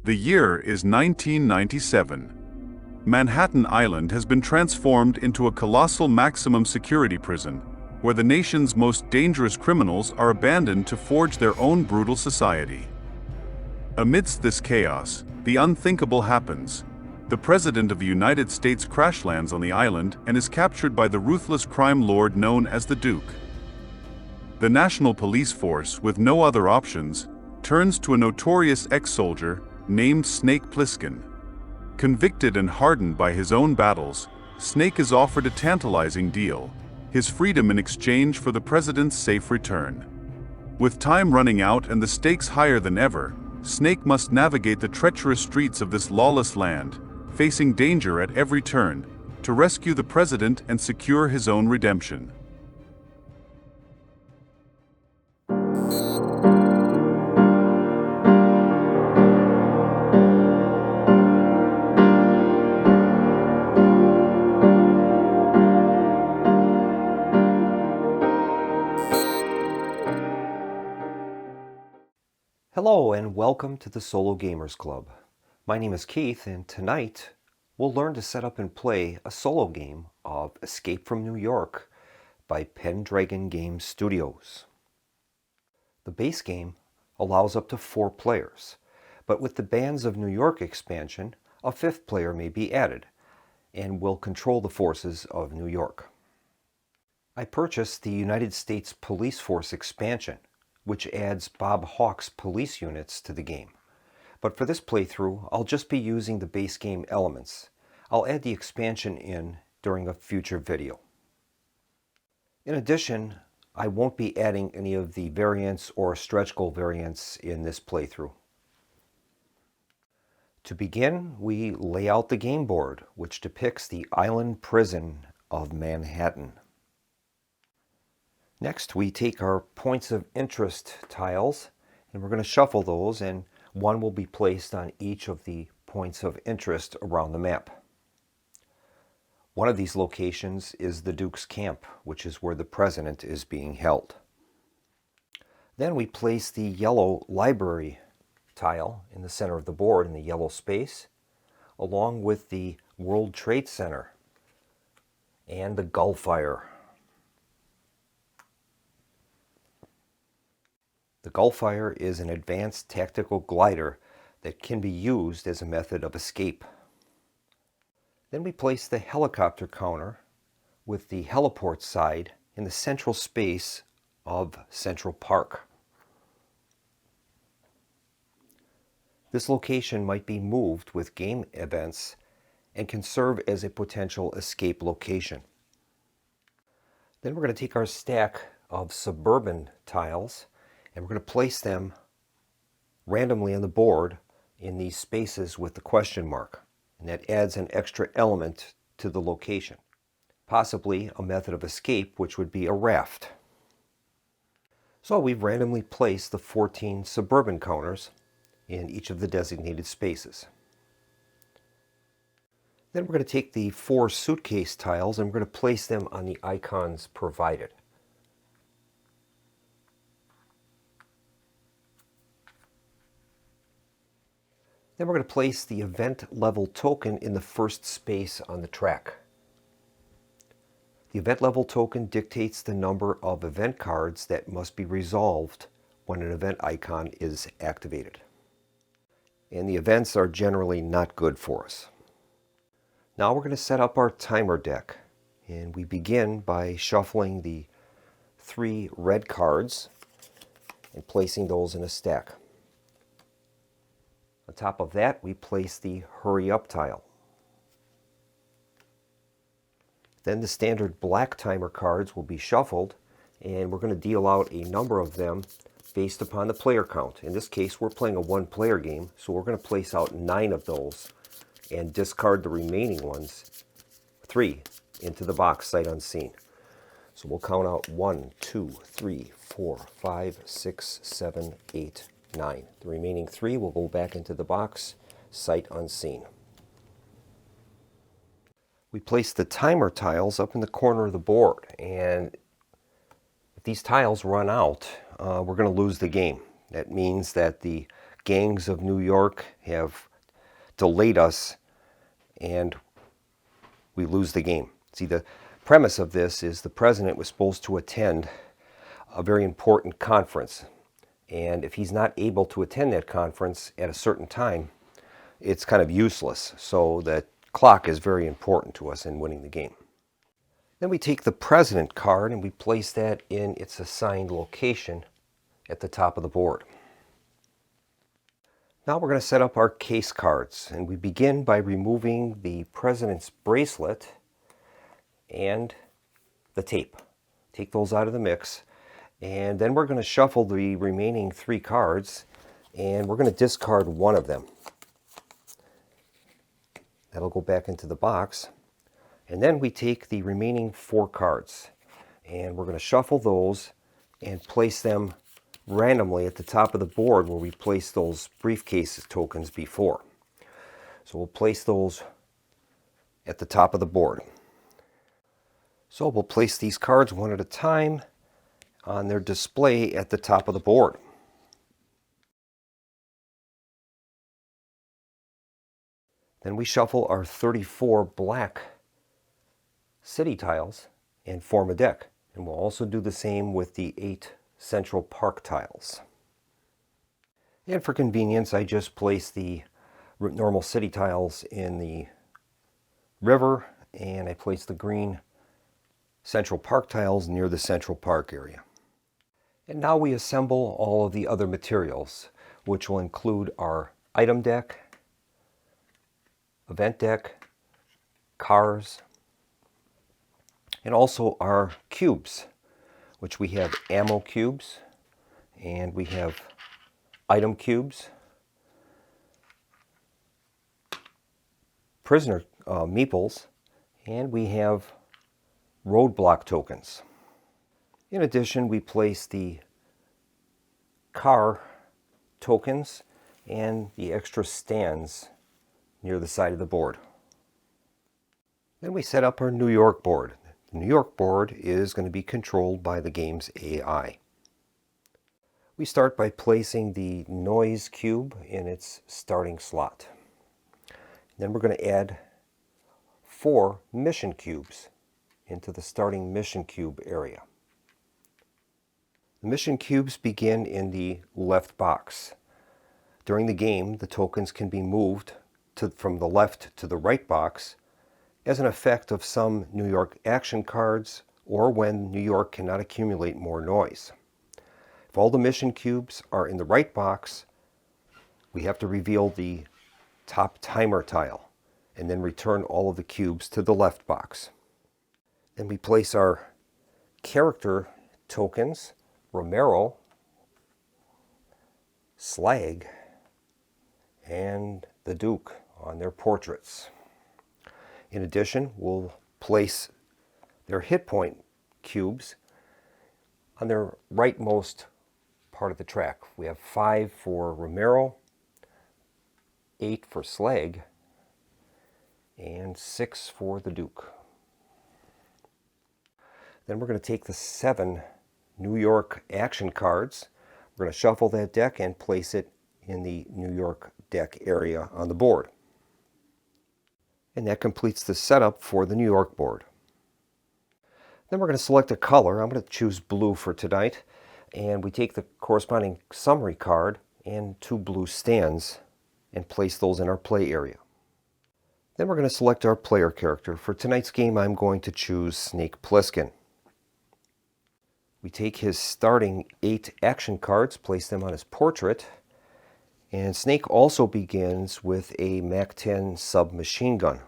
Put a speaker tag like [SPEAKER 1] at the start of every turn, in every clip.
[SPEAKER 1] The year is 1997. Manhattan Island has been transformed into a colossal maximum security prison, where the nation's most dangerous criminals are abandoned to forge their own brutal society. Amidst this chaos, the unthinkable happens. The President of the United States crash lands on the island and is captured by the ruthless crime lord known as the Duke. The National Police Force, with no other options, turns to a notorious ex-soldier named Snake Plisskin. Convicted and hardened by his own battles, Snake is offered a tantalizing deal: his freedom in exchange for the president's safe return. With time running out and the stakes higher than ever, Snake must navigate the treacherous streets of this lawless land, facing danger at every turn, to rescue the president and secure his own redemption.
[SPEAKER 2] Hello and welcome to the Solo Gamers Club. My name is Keith, and tonight we'll learn to set up and play a solo game of Escape from New York by Pendragon Game Studios. The base game allows up to 4 players, but with the Bands of New York expansion, a 5th player may be added and will control the forces of New York. I purchased the United States Police Force expansion, which adds Bob Hawke's police units to the game. But for this playthrough, I'll just be using the base game elements. I'll add the expansion in during a future video. In addition, I won't be adding any of the variants or stretch goal variants in this playthrough. To begin, we lay out the game board, which depicts the island prison of Manhattan. Next, we take our points of interest tiles, and we're going to shuffle those, and one will be placed on each of the points of interest around the map. One of these locations is the Duke's camp, which is where the president is being held. Then we place the yellow library tile in the center of the board in the yellow space, along with the World Trade Center and the Gulfire. The Gulfire is an advanced tactical glider that can be used as a method of escape. Then we place the helicopter counter with the heliport side in the central space of Central Park. This location might be moved with game events and can serve as a potential escape location. Then we're going to take our stack of suburban tiles and we're going to place them randomly on the board in these spaces with the question mark. And that adds an extra element to the location. Possibly a method of escape, which would be a raft. So we've randomly placed the 14 suburban counters in each of the designated spaces. Then we're going to take the 4 suitcase tiles and we're going to place them on the icons provided. Then we're going to place the event level token in the first space on the track. The event level token dictates the number of event cards that must be resolved when an event icon is activated. And the events are generally not good for us. Now we're going to set up our timer deck. And we begin by shuffling the 3 red cards and placing those in a stack. On top of that, we place the Hurry Up tile. Then the standard black timer cards will be shuffled, and we're going to deal out a number of them based upon the player count. In this case, we're playing a 1-player game, so we're going to place out 9 of those and discard the remaining ones, 3, into the box sight unseen. So we'll count out 1, 2, 3, 4, 5, 6, 7, 8, 9. The remaining 3 will go back into the box, sight unseen. We place the timer tiles up in the corner of the board, and if these tiles run out, we're going to lose the game. That means that the gangs of New York have delayed us and we lose the game. See, the premise of this is the president was supposed to attend a very important conference. And if he's not able to attend that conference at a certain time, it's kind of useless. So the clock is very important to us in winning the game. Then we take the president card and we place that in its assigned location at the top of the board. Now we're going to set up our case cards, and we begin by removing the president's bracelet and the tape. Take those out of the mix, and then we're going to shuffle the remaining 3 cards, and we're going to discard one of them. That'll go back into the box. And then we take the remaining 4 cards, and we're going to shuffle those and place them randomly at the top of the board where we placed those briefcase tokens before. So we'll place those at the top of the board. So we'll place these cards one at a time on their display at the top of the board. Then we shuffle our 34 black city tiles and form a deck. And we'll also do the same with the 8 Central Park tiles. And for convenience, I just place the normal city tiles in the river, and I place the green Central Park tiles near the Central Park area. And now we assemble all of the other materials, which will include our item deck, event deck, cars, and also our cubes, which we have ammo cubes, and we have item cubes, prisoner meeples, and we have roadblock tokens. In addition, we place the car tokens and the extra stands near the side of the board. Then we set up our New York board. The New York board is going to be controlled by the game's AI. We start by placing the noise cube in its starting slot. Then we're going to add 4 mission cubes into the starting mission cube area. The mission cubes begin in the left box. During the game, the tokens can be moved from the left to the right box as an effect of some New York action cards, or when New York cannot accumulate more noise. If all the mission cubes are in the right box, we have to reveal the top timer tile and then return all of the cubes to the left box. Then we place our character tokens, Romero, Slag, and the Duke, on their portraits. In addition, we'll place their hit point cubes on their rightmost part of the track. We have 5 for Romero, 8 for Slag, and 6 for the Duke. Then we're going to take the 7 New York action cards. We're going to shuffle that deck and place it in the New York deck area on the board. And that completes the setup for the New York board. Then we're going to select a color. I'm going to choose blue for tonight. And we take the corresponding summary card and 2 blue stands and place those in our play area. Then we're going to select our player character. For tonight's game, I'm going to choose Snake Plisskin. We take his starting 8 action cards, place them on his portrait, and Snake also begins with a MAC-10 submachine gun.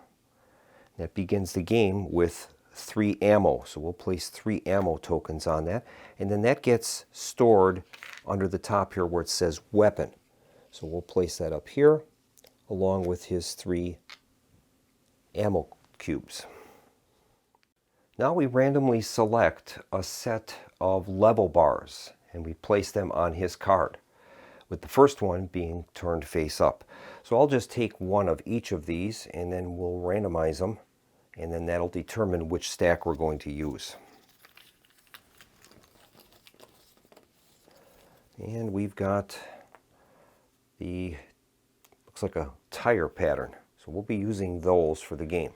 [SPEAKER 2] That begins the game with 3 ammo, so we'll place 3 ammo tokens on that, and then that gets stored under the top here where it says weapon. So we'll place that up here along with his 3 ammo cubes. Now we randomly select a set of level bars and we place them on his card, with the first one being turned face up. So I'll just take one of each of these and then we'll randomize them, and then that'll determine which stack we're going to use. And we've got the, looks like a tire pattern. So we'll be using those for the game.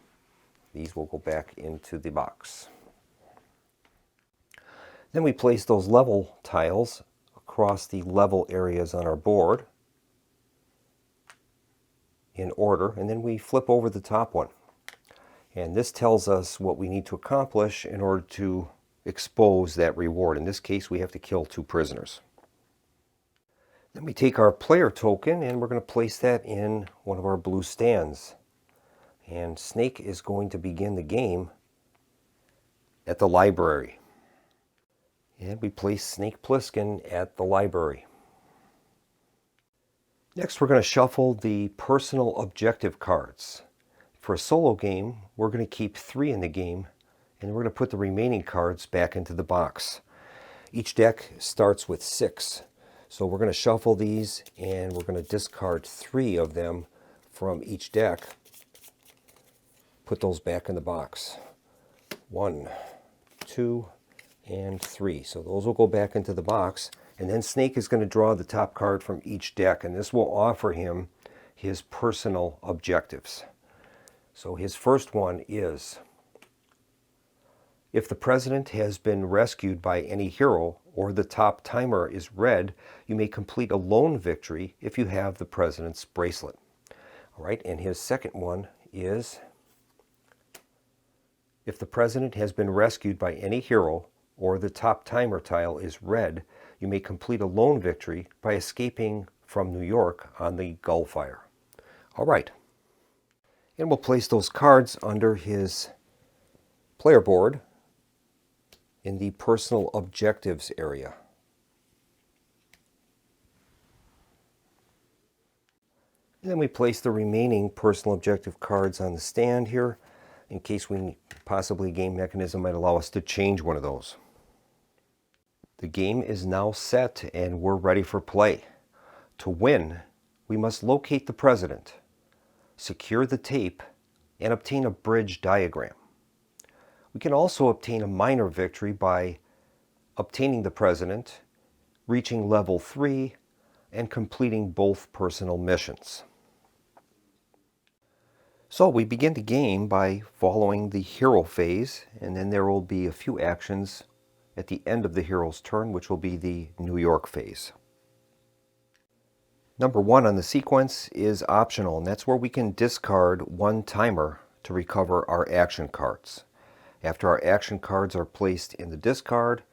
[SPEAKER 2] These will go back into the box. Then we place those level tiles across the level areas on our board in order, and then we flip over the top one. And this tells us what we need to accomplish in order to expose that reward. In this case, we have to kill 2 prisoners. Then we take our player token and we're going to place that in one of our blue stands. And Snake is going to begin the game at the library. And we place Snake Plisskin at the library. Next, we're going to shuffle the personal objective cards. For a solo game, we're going to keep 3 in the game, and we're going to put the remaining cards back into the box. Each deck starts with 6. So we're going to shuffle these, and we're going to discard 3 of them from each deck. Put those back in the box. 1, 2, and 3. So those will go back into the box, and then Snake is going to draw the top card from each deck, and this will offer him his personal objectives. So his first one is, if the president has been rescued by any hero or the top timer is red, you may complete a lone victory if you have the president's bracelet. All right, and his second one is, if the president has been rescued by any hero or the top timer tile is red, you may complete a lone victory by escaping from New York on the Gullfire. All right. And we'll place those cards under his player board in the personal objectives area. And then we place the remaining personal objective cards on the stand here in case we possibly a game mechanism might allow us to change one of those. The game is now set and we're ready for play. To win, we must locate the president, secure the tape, and obtain a bridge diagram. We can also obtain a minor victory by obtaining the president, reaching level 3, and completing both personal missions. So we begin the game by following the hero phase, and then there will be a few actions at the end of the hero's turn, which will be the New York phase. Number 1 on the sequence is optional, and that's where we can discard 1 timer to recover our action cards. After our action cards are placed in the discard,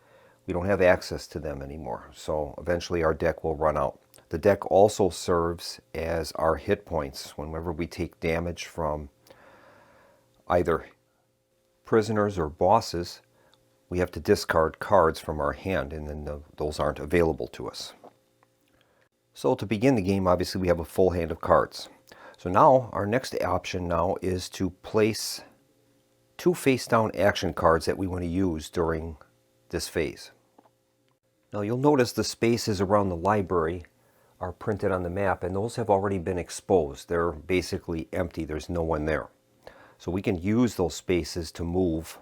[SPEAKER 2] we don't have access to them anymore, so eventually our deck will run out. The deck also serves as our hit points. Whenever we take damage from either prisoners or bosses, we have to discard cards from our hand, and then those aren't available to us. So to begin the game, obviously we have a full hand of cards. So now our next option now is to place 2 face-down action cards that we want to use during this phase. Now you'll notice the spaces around the library are printed on the map, and those have already been exposed. They're basically empty. There's no one there. So we can use those spaces to move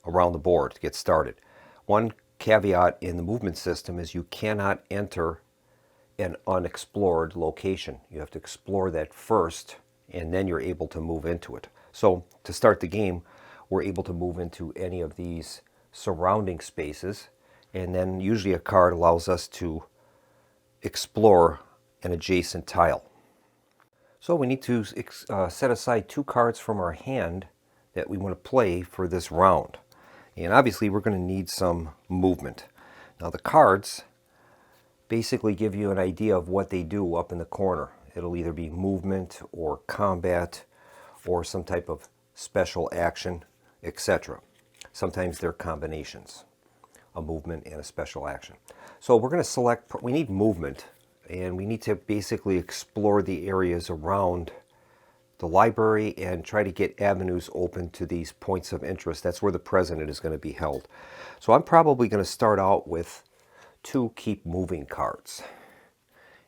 [SPEAKER 2] around the board to get started. One caveat in the movement system is you cannot enter an unexplored location. You have to explore that first, and then you're able to move into it. So to start the game, we're able to move into any of these surrounding spaces, and then usually a card allows us to explore an adjacent tile. So we need to set aside 2 cards from our hand that we want to play for this round. And obviously we're going to need some movement. Now the cards basically give you an idea of what they do up in the corner. It'll either be movement or combat or some type of special action, etc. Sometimes they're combinations, a movement and a special action. So we're going to select, we need movement, and we need to basically explore the areas around the library and try to get avenues open to these points of interest. That's where the president is going to be held. So I'm probably going to start out with 2 keep moving cards,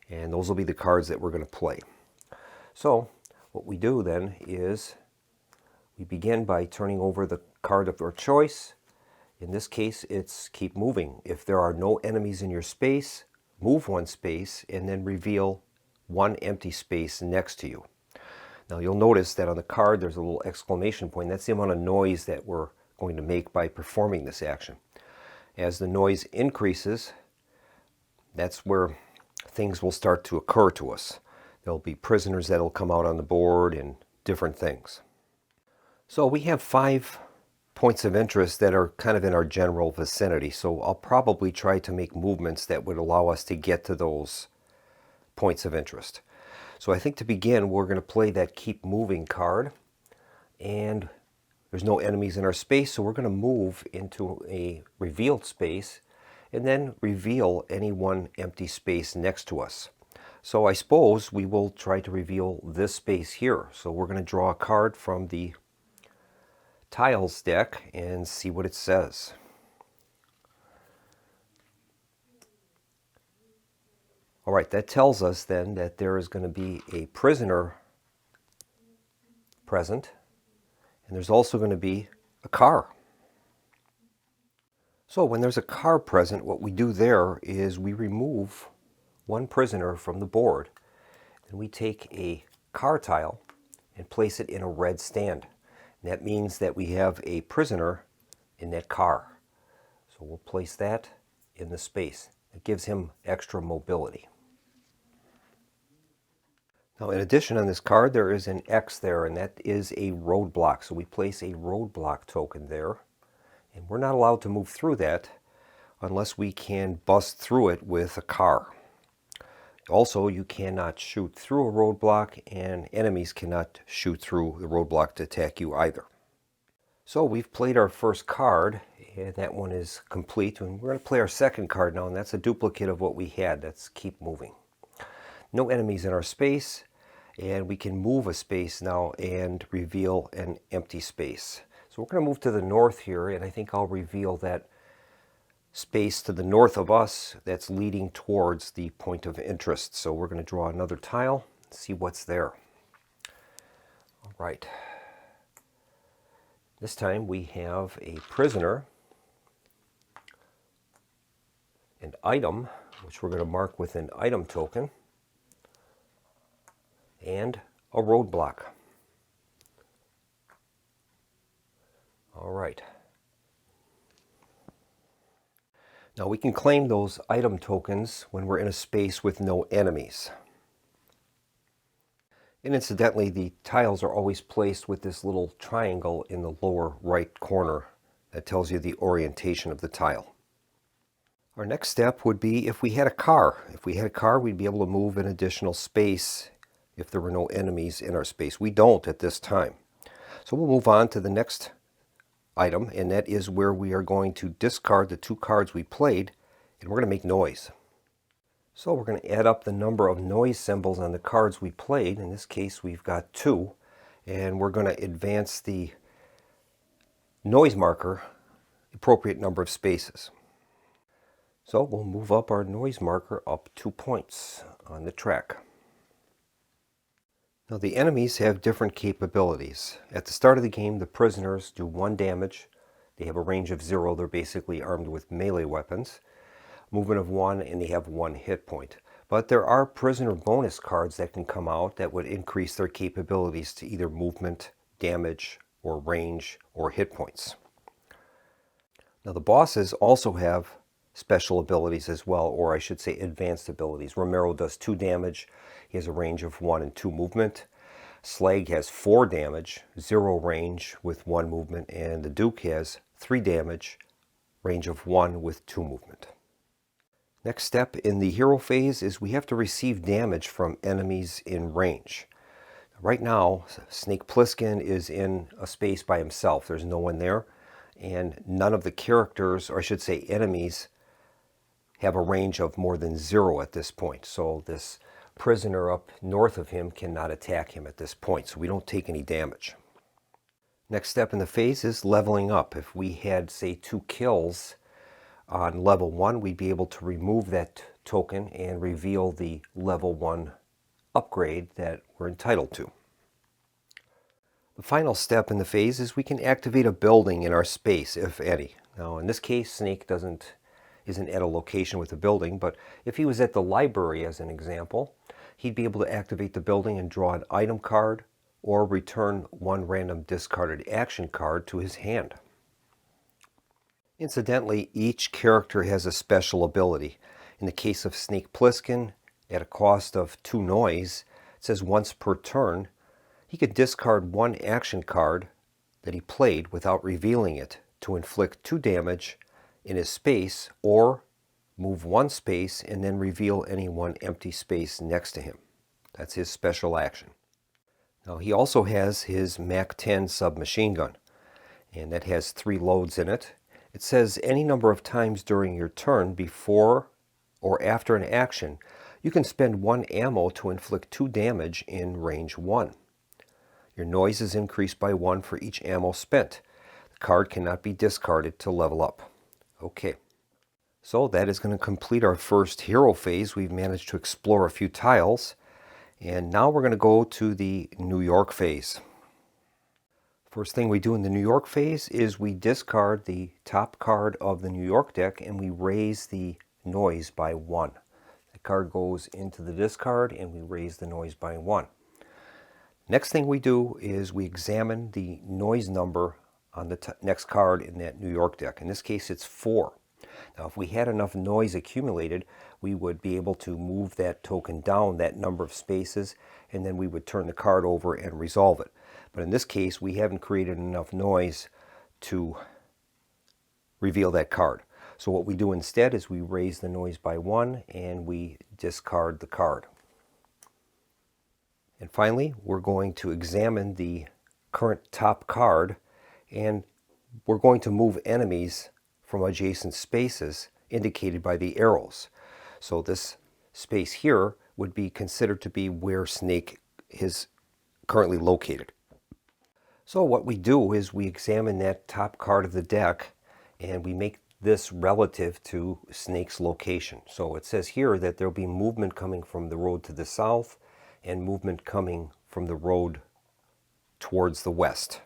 [SPEAKER 2] and those will be the cards that we're going to play. So what we do then is we begin by turning over the card of our choice. In this case, it's keep moving. If there are no enemies in your space, move one space, and then reveal one empty space next to you. Now you'll notice that on the card there's a little exclamation point. That's the amount of noise that we're going to make by performing this action. As the noise increases, that's where things will start to occur to us. There'll be prisoners that'll come out on the board and different things. So we have 5 points of interest that are kind of in our general vicinity. So I'll probably try to make movements that would allow us to get to those points of interest. So I think to begin, we're going to play that Keep Moving card. And there's no enemies in our space, so we're going to move into a revealed space and then reveal any one empty space next to us. So I suppose we will try to reveal this space here. So we're going to draw a card from the Tiles deck and see what it says. All right, that tells us then that there is going to be a prisoner present, and there's also going to be a car. So when there's a car present, what we do there is we remove one prisoner from the board, and we take a car tile and place it in a red stand. And that means that we have a prisoner in that car. So we'll place that in the space. It gives him extra mobility. Now in addition on this card there is an X there, and that is a roadblock. So we place a roadblock token there, and we're not allowed to move through that unless we can bust through it with a car. Also, you cannot shoot through a roadblock, and enemies cannot shoot through the roadblock to attack you either. So we've played our first card, and that one is complete. And we're going to play our second card now, and that's a duplicate of what we had. That's Keep Moving. No enemies in our space, and we can move a space now and reveal an empty space. So we're going to move to the north here, and I think I'll reveal that space to the north of us that's leading towards the point of interest. So we're going to draw another tile, see what's there. All right. This time we have a prisoner, an item, which we're going to mark with an item token, and a roadblock. All right. Now we can claim those item tokens when we're in a space with no enemies. And incidentally, the tiles are always placed with this little triangle in the lower right corner that tells you the orientation of the tile. Our next step would be if we had a car. If we had a car, we'd be able to move an additional space if there were no enemies in our space. We don't at this time. So we'll move on to the next item, and that is where we are going to discard the 2 cards we played, and we're going to make noise. So we're going to add up the number of noise symbols on the cards we played. In this case we've got 2, and we're going to advance the noise marker appropriate number of spaces. So we'll move up our noise marker up 2 points on the track. Now the enemies have different capabilities. At the start of the game, the prisoners do 1 damage. They have a range of 0. They're basically armed with melee weapons. Movement of 1, and they have 1 hit point. But there are prisoner bonus cards that can come out that would increase their capabilities to either movement, damage, or range, or hit points. Now the bosses also have special abilities as well, or I should say advanced abilities. Romero does 2 damage. He has a range of 1 and 2 movement. Slag has 4 damage, 0 range with 1 movement, and the Duke has 3 damage, range of 1 with 2 movement. Next step in the hero phase is we have to receive damage from enemies in range. Right now, Snake Plisskin is in a space by himself. There's no one there, and none of the characters, or I should say enemies, have a range of more than 0 at this point. So this prisoner up north of him cannot attack him at this point, so we don't take any damage. Next step in the phase is leveling up. If we had, say, 2 kills on level 1, we'd be able to remove that token and reveal the level 1 upgrade that we're entitled to. The final step in the phase is we can activate a building in our space, if any. Now in this case, Snake doesn't isn't at a location with a building, but if he was at the library as an example, he'd be able to activate the building and draw an item card or return one random discarded action card to his hand. Incidentally, each character has a special ability. In the case of Snake Plisskin, at a cost of 2 noise, it says once per turn, he could discard one action card that he played without revealing it to inflict 2 damage in his space, or move 1 space and then reveal any 1 empty space next to him. That's his special action. Now he also has his MAC-10 submachine gun, and that has 3 loads in it. It says any number of times during your turn before or after an action, you can spend 1 ammo to inflict 2 damage in range 1. Your noise is increased by 1 for each ammo spent. The card cannot be discarded to level up. Okay, so that is going to complete our first hero phase. We've managed to explore a few tiles, and now we're going to go to the New York phase. First thing we do in the New York phase is we discard the top card of the New York deck and we raise the noise by 1. The card goes into the discard and we raise the noise by 1. Next thing we do is we examine the noise number on the next card in that New York deck. In this case, it's 4. Now, if we had enough noise accumulated, we would be able to move that token down that number of spaces, and then we would turn the card over and resolve it. But in this case, we haven't created enough noise to reveal that card. So what we do instead is we raise the noise by 1 and we discard the card. And finally, we're going to examine the current top card, and we're going to move enemies from adjacent spaces indicated by the arrows. So this space here would be considered to be where Snake is currently located. So what we do is we examine that top card of the deck and we make this relative to Snake's location. So it says here that there'll be movement coming from the road to the south and movement coming from the road towards the west.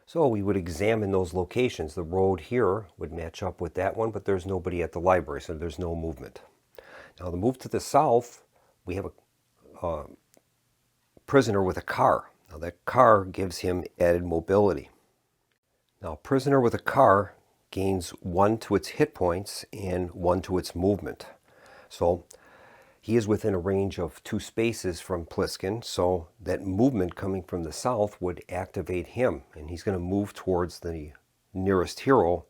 [SPEAKER 2] So we would examine those locations. The road here would match up with that one, but there's nobody at the library, so there's no movement. Now the move to the south, we have a prisoner with a car. Now that car gives him added mobility. Now prisoner with a car gains 1 to its hit points and 1 to its movement. So he is within a range of 2 spaces from Plisskin, so that movement coming from the south would activate him, and he's going to move towards the nearest hero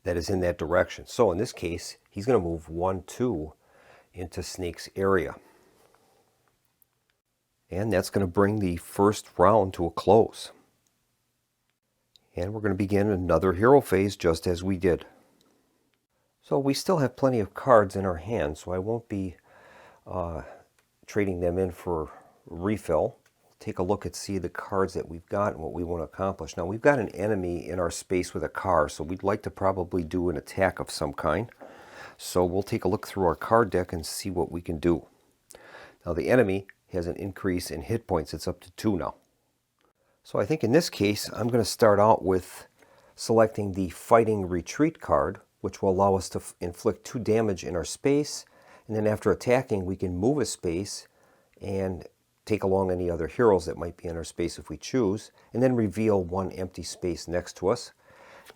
[SPEAKER 2] that is in that direction. So in this case, he's going to move 1, 2 into Snake's area. And that's going to bring the first round to a close. And we're going to begin another hero phase just as we did. So we still have plenty of cards in our hand, so I won't be trading them in for refill. Take a look and see the cards that we've got and what we want to accomplish. Now we've got an enemy in our space with a car, so we'd like to probably do an attack of some kind. So we'll take a look through our card deck and see what we can do. Now the enemy has an increase in hit points. It's up to 2 now. So I think in this case I'm going to start out with selecting the Fighting Retreat card, which will allow us to inflict 2 damage in our space. And then after attacking, we can move a space and take along any other heroes that might be in our space if we choose, and then reveal 1 empty space next to us.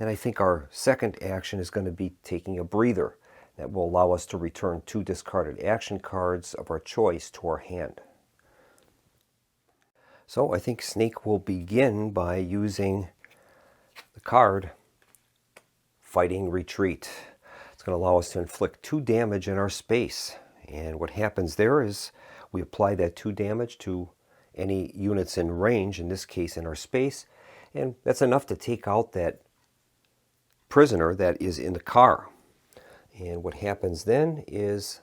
[SPEAKER 2] And I think our second action is going to be taking a breather. That will allow us to return 2 discarded action cards of our choice to our hand. So I think Snake will begin by using the card Fighting Retreat. It's going to allow us to inflict 2 damage in our space. And what happens there is we apply that 2 damage to any units in range, in this case in our space, and that's enough to take out that prisoner that is in the car. And what happens then is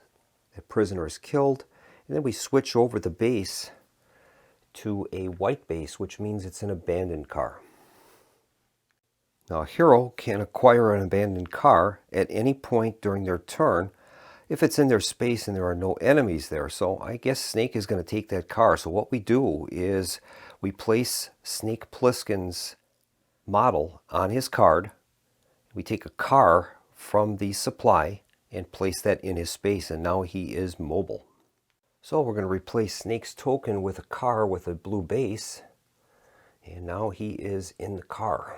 [SPEAKER 2] that prisoner is killed, and then we switch over the base to a white base, which means it's an abandoned car. Now, a hero can acquire an abandoned car at any point during their turn if it's in their space and there are no enemies there. So I guess Snake is going to take that car. So what we do is we place Snake Plisskin's model on his card. We take a car from the supply and place that in his space, and now he is mobile. So we're going to replace Snake's token with a car with a blue base, and now he is in the car.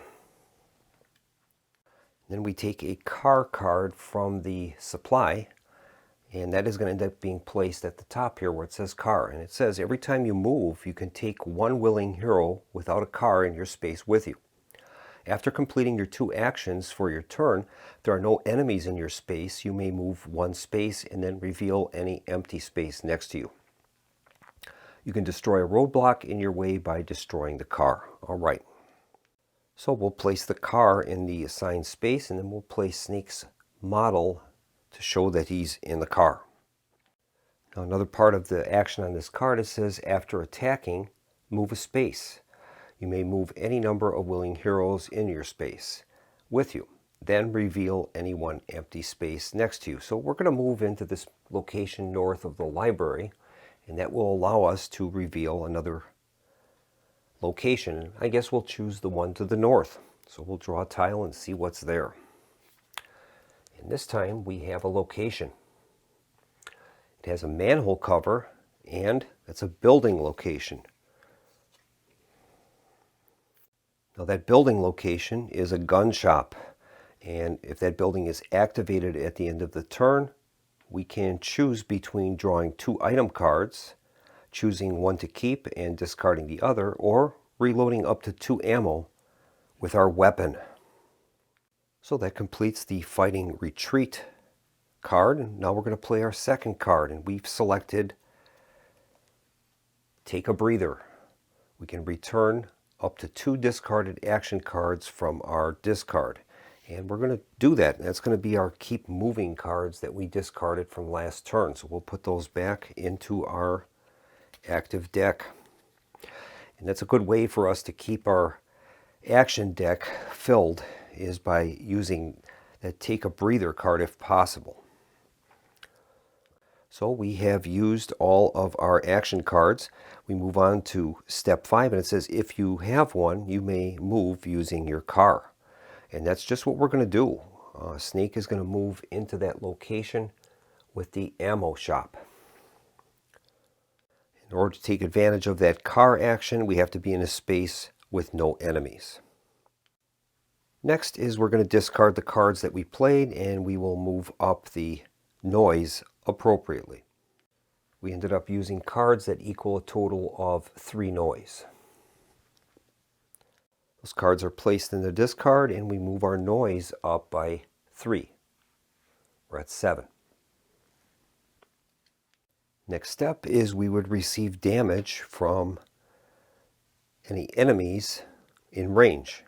[SPEAKER 2] Then we take a car card from the supply, and that is going to end up being placed at the top here where it says car. And it says every time you move, you can take one willing hero without a car in your space with you. After completing your 2 actions for your turn, if there are no enemies in your space, you may move 1 space and then reveal any empty space next to you. You can destroy a roadblock in your way by destroying the car. All right. So we'll place the car in the assigned space, and then we'll place Snake's model to show that he's in the car. Now, another part of the action on this card, it says after attacking, move a space. You may move any number of willing heroes in your space with you. Then reveal any 1 empty space next to you. So we're going to move into this location north of the library, and that will allow us to reveal another location. I guess we'll choose the one to the north. So we'll draw a tile and see what's there. And this time we have a location. It has a manhole cover, and it's a building location. Now, that building location is a gun shop, and if that building is activated at the end of the turn, we can choose between drawing 2 item cards, choosing one to keep and discarding the other, or reloading up to 2 ammo with our weapon. So that completes the Fighting Retreat card, and now we're going to play our second card, and we've selected Take a Breather. We can return up to 2 discarded action cards from our discard. And we're going to do that. That's going to be our keep moving cards that we discarded from last turn. So we'll put those back into our active deck. And that's a good way for us to keep our action deck filled, is by using that Take a Breather card if possible. So we have used all of our action cards. We move on to step 5, and it says if you have one, you may move using your car. And that's just what we're going to do. Snake is going to move into that location with the ammo shop. In order to take advantage of that car action, we have to be in a space with no enemies. Next is we're going to discard the cards that we played, and we will move up the noise appropriately. We ended up using cards that equal a total of 3 noise. Those cards are placed in the discard, and we move our noise up by 3. We're at 7. Next step is we would receive damage from any enemies in range.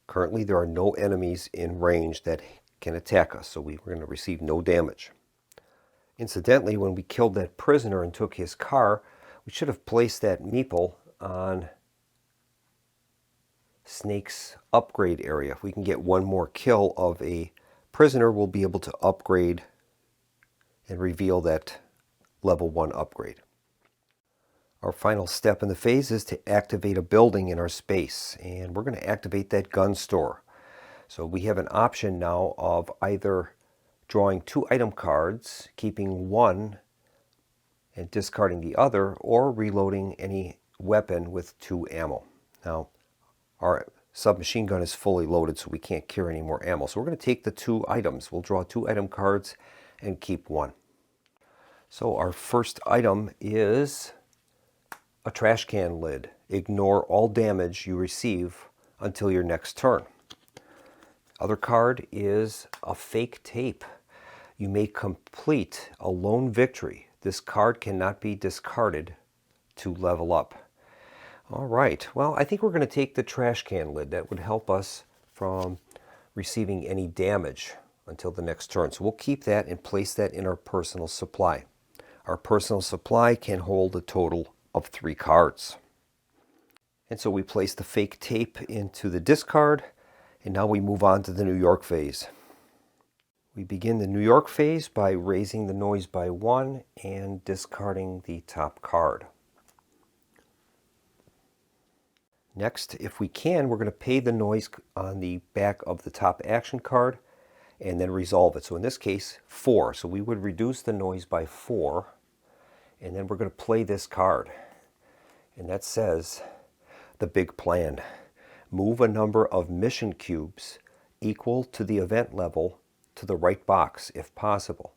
[SPEAKER 2] Currently there are no enemies in range that can attack us, so we're going to receive no damage. Incidentally, when we killed that prisoner and took his car, we should have placed that meeple on Snake's upgrade area. If we can get 1 more kill of a prisoner, we'll be able to upgrade and reveal that level 1 upgrade. Our final step in the phase is to activate a building in our space, and we're going to activate that gun store. So we have an option now of either drawing 2 item cards, keeping 1 and discarding the other, or reloading any weapon with 2 ammo. Now, our submachine gun is fully loaded, so we can't carry any more ammo. So we're going to take the 2 items. We'll draw 2 item cards and keep 1. So our first item is a trash can lid. Ignore all damage you receive until your next turn. Other card is a fake tape. You may complete a lone victory. This card cannot be discarded to level up. All right, well, I think we're going to take the trash can lid. That would help us from receiving any damage until the next turn. So we'll keep that and place that in our personal supply. Our personal supply can hold a total of 3 cards. And so we place the fake tape into the discard, and now we move on to the New York phase. We begin the New York phase by raising the noise by 1 and discarding the top card. Next, if we can, we're going to pay the noise on the back of the top action card and then resolve it. So in this case, 4. So we would reduce the noise by 4, and then we're going to play this card. And that says, the big plan. Move a number of mission cubes equal to the event level to the right box if possible.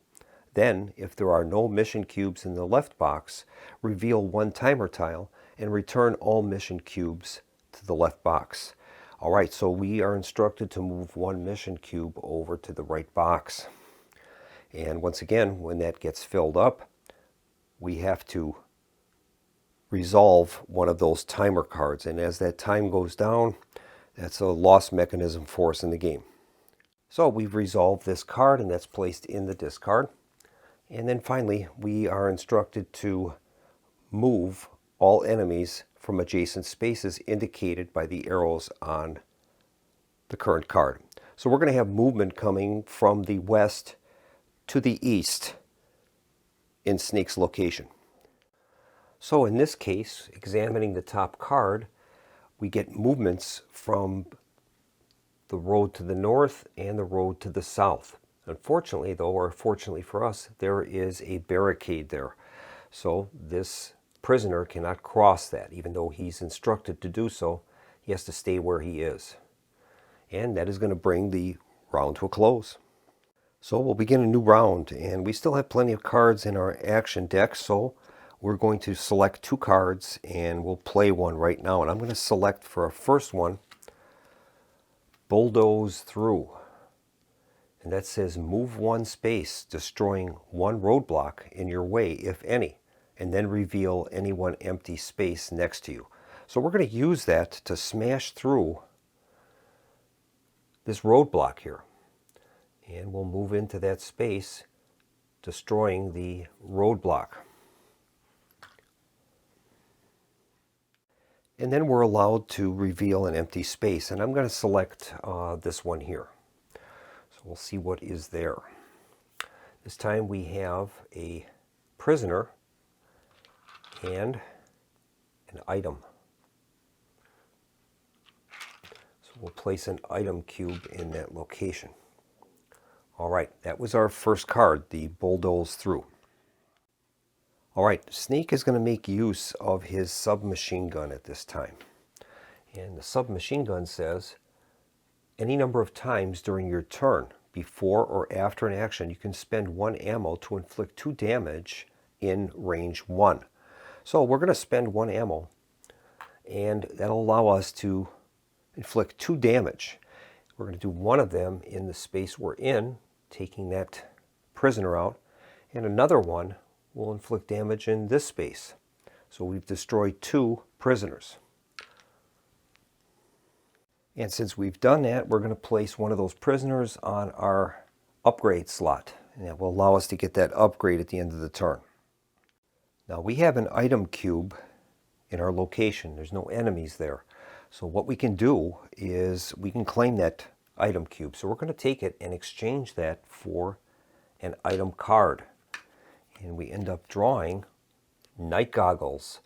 [SPEAKER 2] Then, if there are no mission cubes in the left box, reveal one timer tile and return all mission cubes to the left box. Alright, so we are instructed to move one mission cube over to the right box. And once again, when that gets filled up, we have to resolve one of those timer cards. And as that time goes down, that's a loss mechanism for us in the game. So we've resolved this card, and that's placed in the discard. And then finally, we are instructed to move all enemies from adjacent spaces indicated by the arrows on the current card. So we're going to have movement coming from the west to the east in Snake's location. So in this case, examining the top card, we get movements from the road to the north and the road to the south. Unfortunately though, or fortunately for us, there is a barricade there. So this prisoner cannot cross that. Even though he's instructed to do so, he has to stay where he is. And that is going to bring the round to a close. So we'll begin a new round, and we still have plenty of cards in our action deck, so we're going to select 2 cards and we'll play one right now. And I'm going to select for our first one, Bulldoze Through. And that says move one space, destroying one roadblock in your way, if any, and then reveal any one empty space next to you. So we're going to use that to smash through this roadblock here. And we'll move into that space, destroying the roadblock. And then we're allowed to reveal an empty space. And I'm going to select this one here. So we'll see what is there. This time we have a prisoner and an item. So we'll place an item cube in that location. Alright, that was our first card, the Bulldoze Through. Alright, Snake is going to make use of his submachine gun at this time. And the submachine gun says, any number of times during your turn, before or after an action, you can spend 1 ammo to inflict 2 damage in range 1. So we're going to spend 1 ammo, and that'll allow us to inflict 2 damage. We're going to do one of them in the space we're in, taking that prisoner out, and another one will inflict damage in this space. So we've destroyed 2 prisoners. And since we've done that, we're going to place one of those prisoners on our upgrade slot. And that will allow us to get that upgrade at the end of the turn. Now we have an item cube in our location. There's no enemies there. So what we can do is we can claim that item cube. So we're going to take it and exchange that for an item card. And we end up drawing Night Goggles.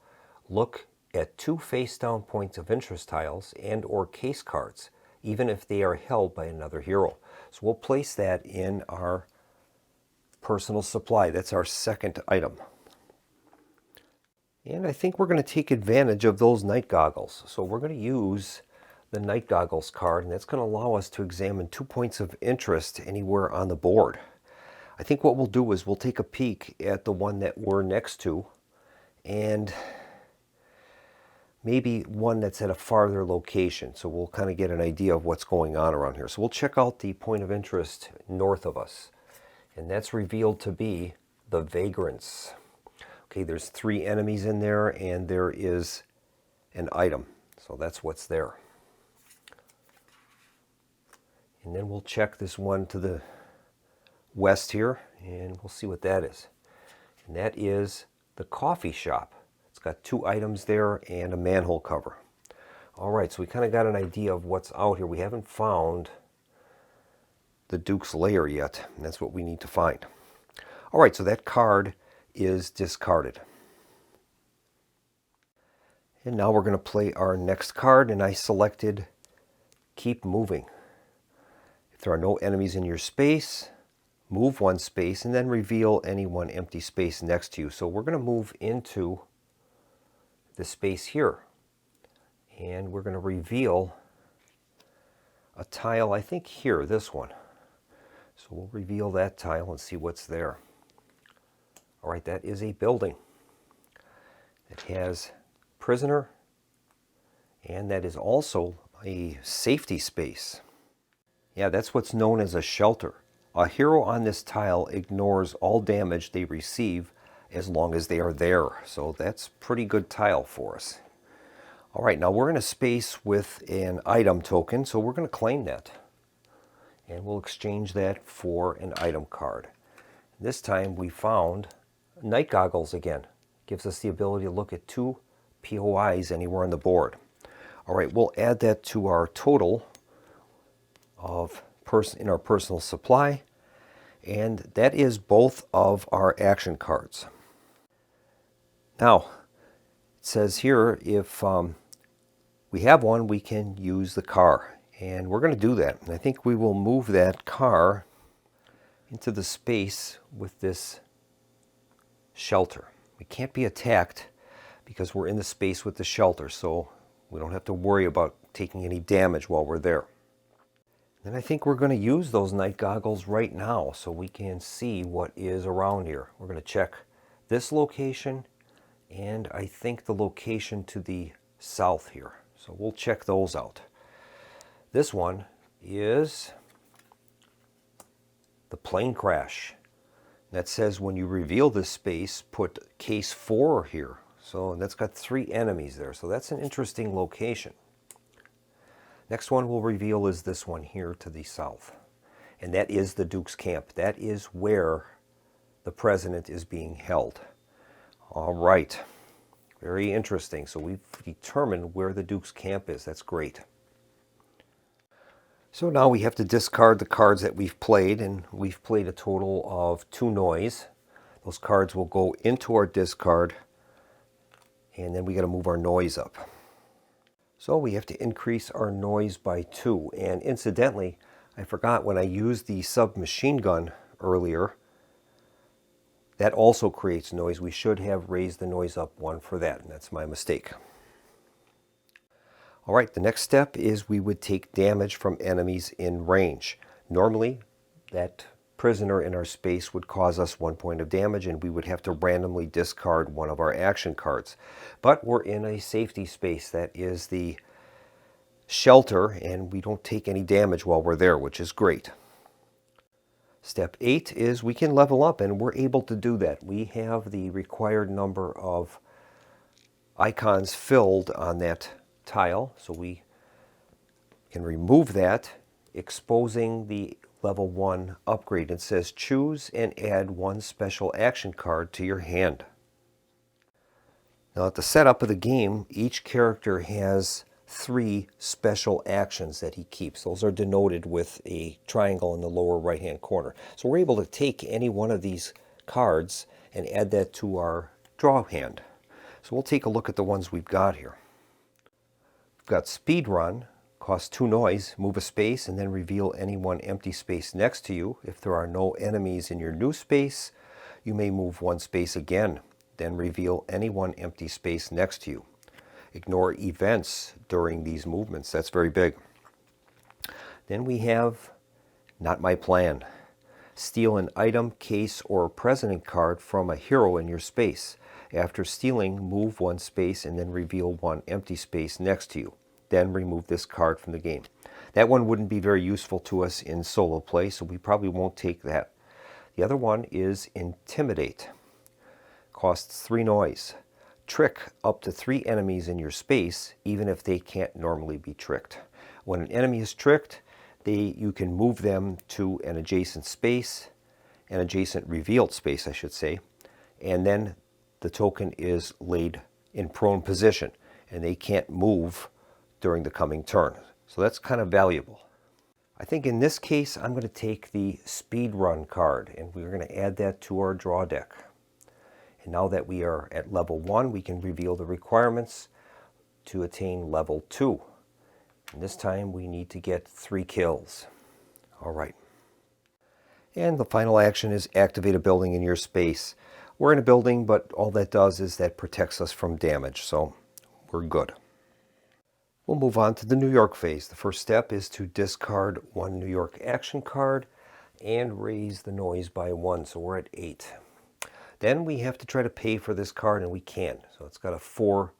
[SPEAKER 2] Look at 2 face-down points of interest tiles and or case cards, even if they are held by another hero. So we'll place that in our personal supply. That's our second item. And I think we're going to take advantage of those Night Goggles. So we're going to use the Night Goggles card, and that's going to allow us to examine 2 points of interest anywhere on the board. I think what we'll do is we'll take a peek at the one that we're next to, and maybe one that's at a farther location. So we'll kind of get an idea of what's going on around here. So we'll check out the point of interest north of us. And that's revealed to be the Vagrants. Okay, there's 3 enemies in there, and there is an item. So that's what's there. And then we'll check this one to the west here, and we'll see what that is. And that is the coffee shop. It's got 2 items there and a manhole cover. All right, so we kind of got an idea of what's out here. We haven't found the Duke's lair yet, and that's what we need to find. All right, so that card is discarded. And now we're going to play our next card, and I selected Keep Moving. If there are no enemies in your space, move one space and then reveal any one empty space next to you. So we're going to move into the space here. And we're going to reveal a tile, I think here, this one. So we'll reveal that tile and see what's there. All right, that is a building. It has prisoner, and that is also a safety space. Yeah, that's what's known as a shelter. A hero on this tile ignores all damage they receive as long as they are there. So that's pretty good tile for us. All right, now we're in a space with an item token, so we're going to claim that. And we'll exchange that for an item card. This time we found night goggles again. Gives us the ability to look at 2 POIs anywhere on the board. All right, we'll add that to our total of in our personal supply, and that is both of our action cards. Now, it says here if we have one, we can use the car, and we're going to do that. And I think we will move that car into the space with this shelter. We can't be attacked because we're in the space with the shelter, so we don't have to worry about taking any damage while we're there. And I think we're going to use those night goggles right now so we can see what is around here. We're going to check this location and I think the location to the south here. So we'll check those out. This one is the plane crash. That says when you reveal this space, put case 4 here. So that's got 3 enemies there. So that's an interesting location. Next one we'll reveal is this one here to the south. And that is the Duke's camp. That is where the president is being held. All right. Very interesting. So we've determined where the Duke's camp is. That's great. So now we have to discard the cards that we've played, and we've played a total of 2 noise. Those cards will go into our discard, and then we got to move our noise up. So we have to increase our noise by 2. And incidentally, I forgot when I used the submachine gun earlier, that also creates noise. We should have raised the noise up 1 for that, and that's my mistake. All right, the next step is we would take damage from enemies in range. Normally, that prisoner in our space would cause us 1 point of damage, and we would have to randomly discard one of our action cards. But we're in a safety space. That is the shelter, and we don't take any damage while we're there, which is great. Step 8 is we can level up, and we're able to do that. We have the required number of icons filled on that tile, so we can remove that, exposing the level 1 upgrade. It says choose and add 1 special action card to your hand. Now at the setup of the game, each character has 3 special actions that he keeps. Those are denoted with a triangle in the lower right hand corner. So we're able to take any one of these cards and add that to our draw hand. So we'll take a look at the ones we've got here. We've got Speed Run, costs 2 noise, move a space and then reveal any one empty space next to you. If there are no enemies in your new space, you may move 1 space again, then reveal any one empty space next to you. Ignore events during these movements. That's very big. Then we have Not My Plan. Steal an item, case, or president card from a hero in your space. After stealing, move 1 space and then reveal 1 empty space next to you. Then remove this card from the game. That one wouldn't be very useful to us in solo play, so we probably won't take that. The other one is Intimidate. Costs 3 noise. Trick up to 3 enemies in your space, even if they can't normally be tricked. When an enemy is tricked, you can move them to an adjacent space, an adjacent revealed space, I should say, and then the token is laid in prone position, and they can't move during the coming turn. So that's kind of valuable. I think in this case, I'm going to take the speed run card, and we're going to add that to our draw deck. And now that we are at level 1, we can reveal the requirements to attain level 2. And this time we need to get 3 kills. All right. And the final action is activate a building in your space. We're in a building, but all that does is that protects us from damage, so we're good. We'll move on to the New York phase. The first step is to discard 1 New York action card and raise the noise by 1, so we're at 8. Then we have to try to pay for this card, and we can. So it's got a 4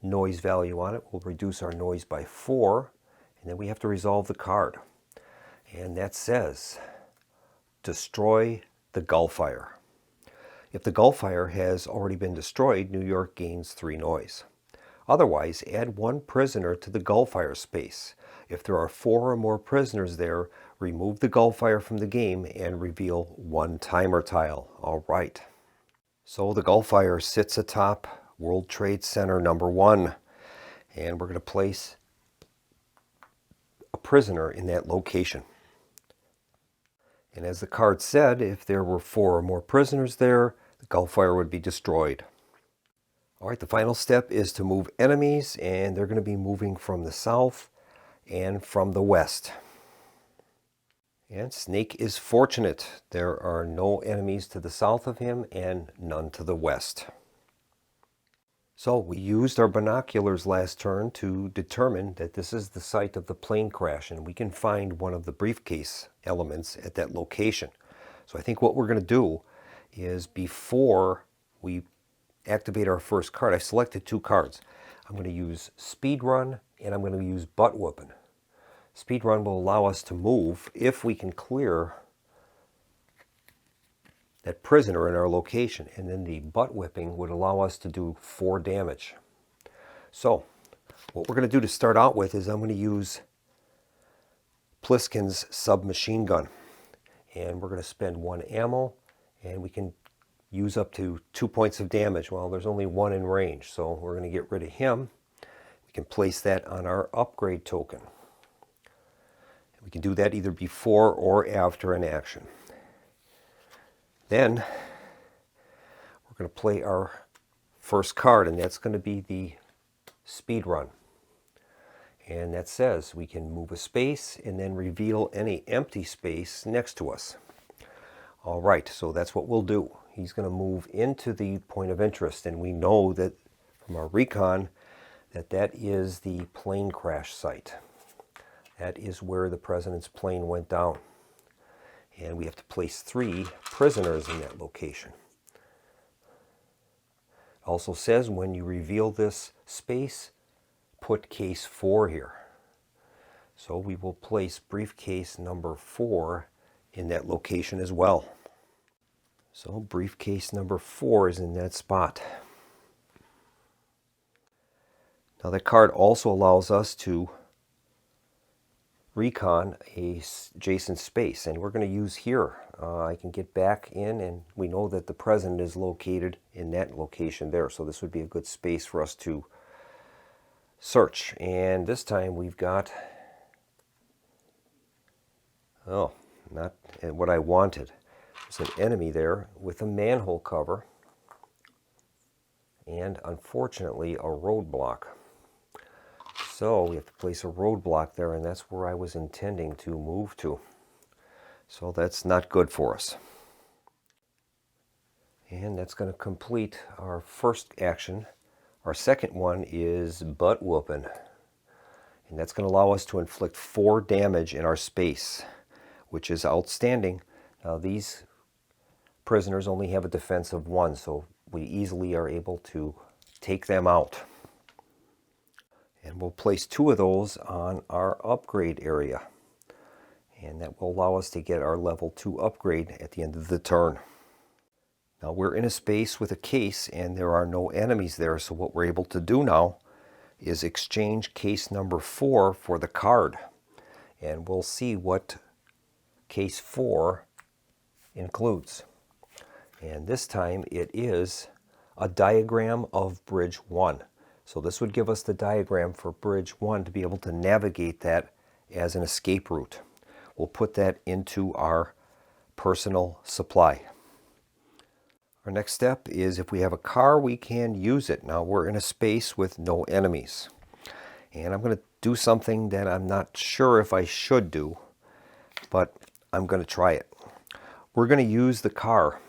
[SPEAKER 2] noise value on it. We'll reduce our noise by 4, and then we have to resolve the card. And that says, destroy the Gullfire. If the Gullfire has already been destroyed, New York gains 3 noise. Otherwise, add 1 prisoner to the Gullfire space. If there are 4 or more prisoners there, remove the Gullfire from the game and reveal 1 timer tile. All right. So the Gullfire sits atop World Trade Center number 1, and we're going to place a prisoner in that location. And as the card said, if there were 4 or more prisoners there, the Gullfire would be destroyed. All right, the final step is to move enemies, and they're going to be moving from the south and from the west. And Snake is fortunate. There are no enemies to the south of him and none to the west. So we used our binoculars last turn to determine that this is the site of the plane crash, and we can find one of the briefcase elements at that location. So I think what we're going to do is, before we activate our first card, I selected 2 cards. I'm going to use Speed Run and I'm going to use Butt Whooping. Speed Run will allow us to move if we can clear that prisoner in our location, and then the Butt Whipping would allow us to do 4 damage. So what we're going to do to start out with is I'm going to use Plisskin's submachine gun, and we're going to spend 1 ammo, and we can use up to 2 points of damage. Well, there's only 1 in range, so we're going to get rid of him. We can place that on our upgrade token. We can do that either before or after an action. Then we're going to play our first card, and that's going to be the Speed Run. And that says we can move a space and then reveal any empty space next to us. All right, so that's what we'll do. He's going to move into the point of interest, and we know that from our recon that that is the plane crash site. That is where the president's plane went down. And we have to place 3 prisoners in that location. It also says when you reveal this space, put case 4 here. So we will place briefcase number 4 in that location as well. So briefcase number 4 is in that spot. Now that card also allows us to recon a adjacent space, and we're going to use here. I can get back in, and we know that the president is located in that location there, so this would be a good space for us to search. And this time we've got, oh, not what I wanted. There's an enemy there with a manhole cover and unfortunately a roadblock. So we have to place a roadblock there, and that's where I was intending to move to. So that's not good for us. And that's going to complete our first action. Our second one is Butt Whooping. And that's going to allow us to inflict 4 damage in our space, which is outstanding. Now these prisoners only have a defense of 1, so we easily are able to take them out. And we'll place 2 of those on our upgrade area. And that will allow us to get our level 2 upgrade at the end of the turn. Now we're in a space with a case and there are no enemies there, so what we're able to do now is exchange case number 4 for the card. And we'll see what case 4 includes. And this time it is a diagram of Bridge 1. So this would give us the diagram for bridge 1 to be able to navigate that as an escape route. We'll put that into our personal supply. Our next step is if we have a car, we can use it. Now we're in a space with no enemies. And I'm going to do something that I'm not sure if I should do, but I'm going to try it. We're going to use the car.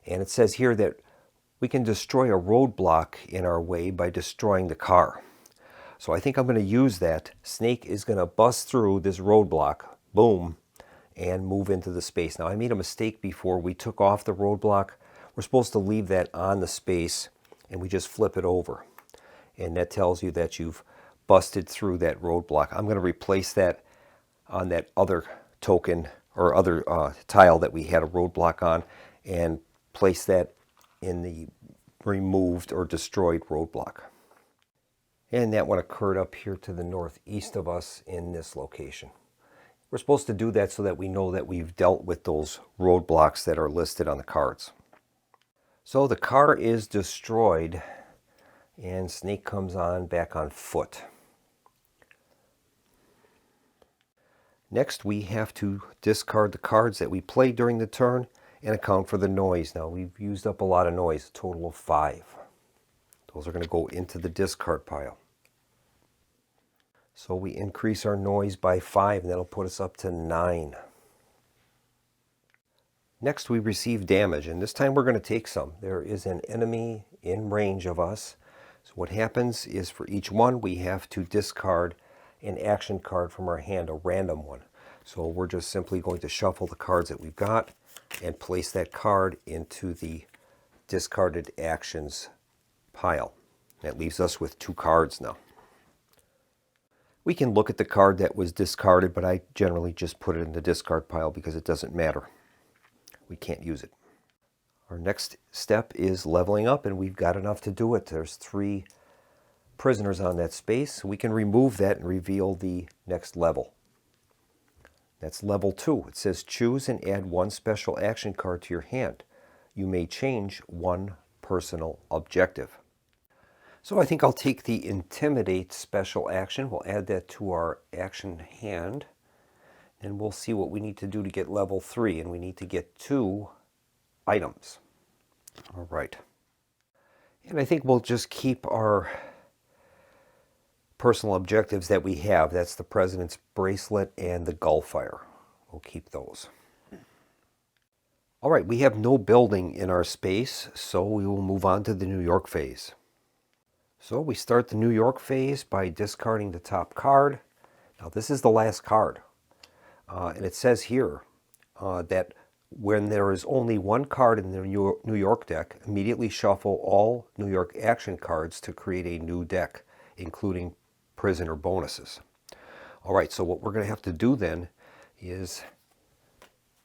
[SPEAKER 2] And it says here that we can destroy a roadblock in our way by destroying the car. So I think I'm going to use that. Snake is going to bust through this roadblock, boom, and move into the space. Now I made a mistake before. We took off the roadblock. We're supposed to leave that on the space, and we just flip it over. And that tells you that you've busted through that roadblock. I'm going to replace that on that other token or other tile that we had a roadblock on, and place that in the removed or destroyed roadblock. And that one occurred up here to the northeast of us in this location. We're supposed to do that so that we know that we've dealt with those roadblocks that are listed on the cards. So the car is destroyed, and Snake comes on back on foot. Next, we have to discard the cards that we played during the turn and account for the noise. Now, we've used up a lot of noise, a total of 5. Those are going to go into the discard pile. So we increase our noise by 5, and that'll put us up to 9. Next, we receive damage, and this time we're going to take some. There is an enemy in range of us. So what happens is for each one, we have to discard an action card from our hand, a random one. So we're just simply going to shuffle the cards that we've got and place that card into the discarded actions pile. That leaves us with 2 cards now. We can look at the card that was discarded, but I generally just put it in the discard pile because it doesn't matter. We can't use it. Our next step is leveling up, and we've got enough to do it. There's 3 prisoners on that space. We can remove that and reveal the next level. That's level 2. It says choose and add 1 special action card to your hand. You may change 1 personal objective. So I think I'll take the Intimidate special action. We'll add that to our action hand, and we'll see what we need to do to get level 3, and we need to get 2 items. All right. And I think we'll just keep our personal objectives that we have. That's the President's Bracelet and the Gullfire. We'll keep those. All right, we have no building in our space, so we will move on to the New York phase. So we start the New York phase by discarding the top card. Now this is the last card. And it says here that when there is only 1 card in the New York deck, immediately shuffle all New York action cards to create a new deck, including prisoner bonuses. All right, so what we're going to have to do then is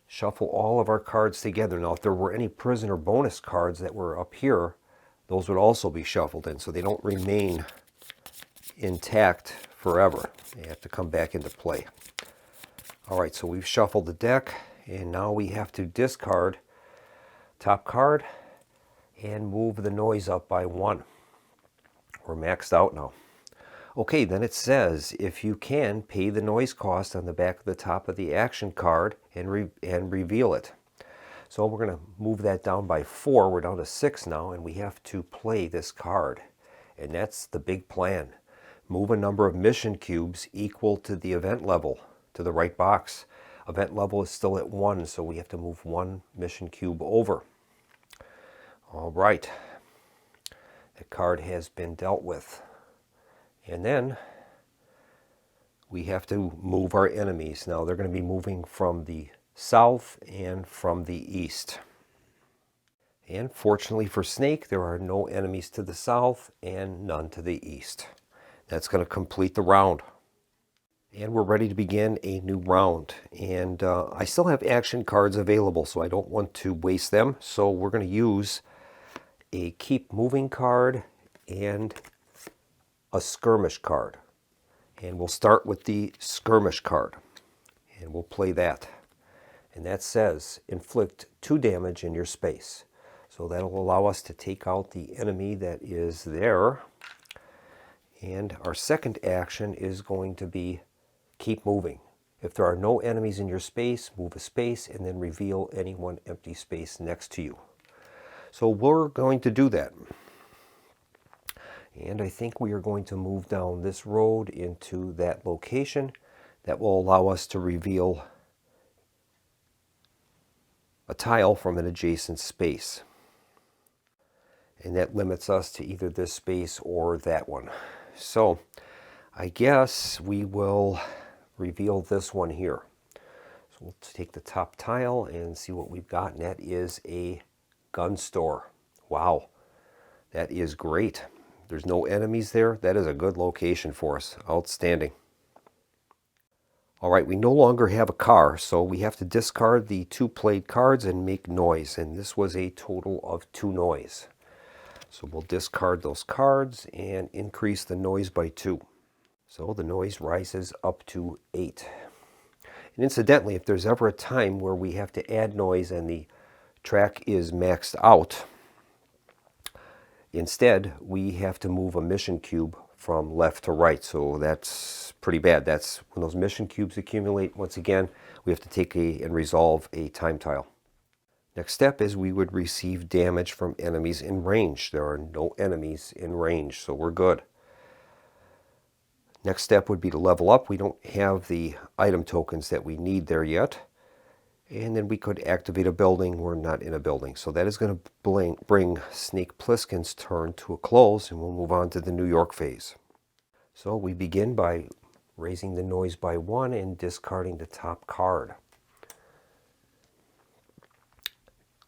[SPEAKER 2] shuffle all of our cards together. Now, if there were any prisoner bonus cards that were up here, those would also be shuffled in, so they don't remain intact forever. They have to come back into play. All right, so we've shuffled the deck, and now we have to discard top card and move the noise up by 1. We're maxed out now. Okay, then it says if you can, pay the noise cost on the back of the top of the action card and reveal it. So we're going to move that down by 4. We're down to 6 now, and we have to play this card. And that's the big plan. Move a number of mission cubes equal to the event level to the right box. Event level is still at 1, so we have to move 1 mission cube over. All right. The card has been dealt with. And then we have to move our enemies. Now they're going to be moving from the south and from the east. And fortunately for Snake, there are no enemies to the south and none to the east. That's going to complete the round. And we're ready to begin a new round. And I still have action cards available, so I don't want to waste them. So we're going to use a keep moving card and a skirmish card. And we'll start with the skirmish card. And we'll play that. And that says inflict 2 damage in your space. So that'll allow us to take out the enemy that is there. And our second action is going to be keep moving. If there are no enemies in your space, move a space and then reveal any one empty space next to you. So we're going to do that. And I think we are going to move down this road into that location. That will allow us to reveal a tile from an adjacent space. And that limits us to either this space or that one. So I guess we will reveal this one here. So we'll take the top tile and see what we've got, and that is a gun store. Wow, that is great. There's no enemies there. That is a good location for us. Outstanding. All right, we no longer have a car, so we have to discard the 2 played cards and make noise, and this was a total of 2 noise. So we'll discard those cards and increase the noise by 2. So the noise rises up to 8. And incidentally, if there's ever a time where we have to add noise and the track is maxed out, instead we have to move a mission cube from left to right. So that's pretty bad. That's when those mission cubes accumulate. Once again, we have to take and resolve a time tile. Next step is we would receive damage from enemies in range. There are no enemies in range, so we're good. Next step would be to level up. We don't have the item tokens that we need there yet. And then we could activate a building. We're not in a building. So that is going to bring Snake Plisskin's turn to a close, and we'll move on to the New York phase. So we begin by raising the noise by 1 and discarding the top card.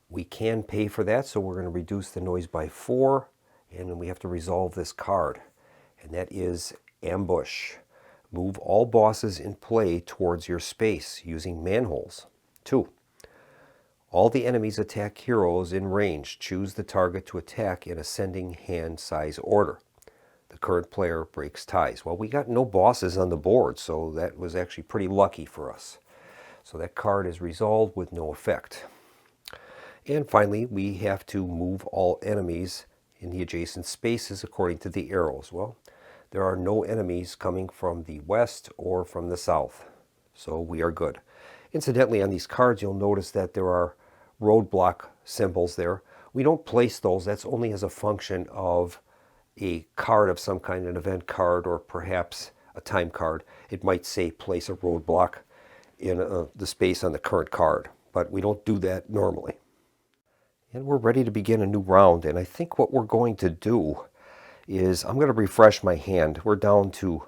[SPEAKER 2] We can pay for that, so we're going to reduce the noise by 4, and then we have to resolve this card, and that is Ambush. Move all bosses in play towards your space using manholes. 2. All the enemies attack heroes in range. Choose the target to attack in ascending hand size order. The current player breaks ties. Well, we got no bosses on the board, so that was actually pretty lucky for us. So that card is resolved with no effect. And finally, we have to move all enemies in the adjacent spaces according to the arrows. Well, there are no enemies coming from the west or from the south, so we are good. Incidentally, on these cards, you'll notice that there are roadblock symbols there. We don't place those. That's only as a function of a card of some kind, an event card or perhaps a time card. It might say place a roadblock in the space on the current card, but we don't do that normally. And we're ready to begin a new round, and I think what we're going to do is I'm going to refresh my hand. We're down to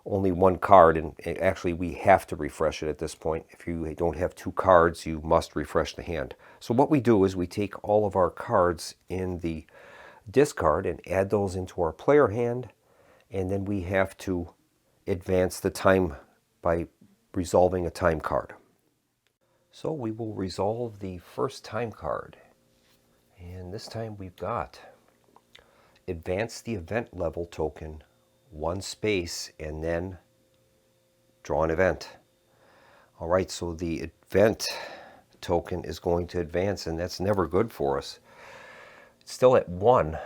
[SPEAKER 2] only 1 card, and actually we have to refresh it at this point. If you don't have 2 cards, you must refresh the hand. So what we do is we take all of our cards in the discard and add those into our player hand, and then we have to advance the time by resolving a time card. So we will resolve the first time card. And this time we've got advance the event level token 1 space and then draw an event. All right, so the event token is going to advance, and that's never good for us. It's still at 1,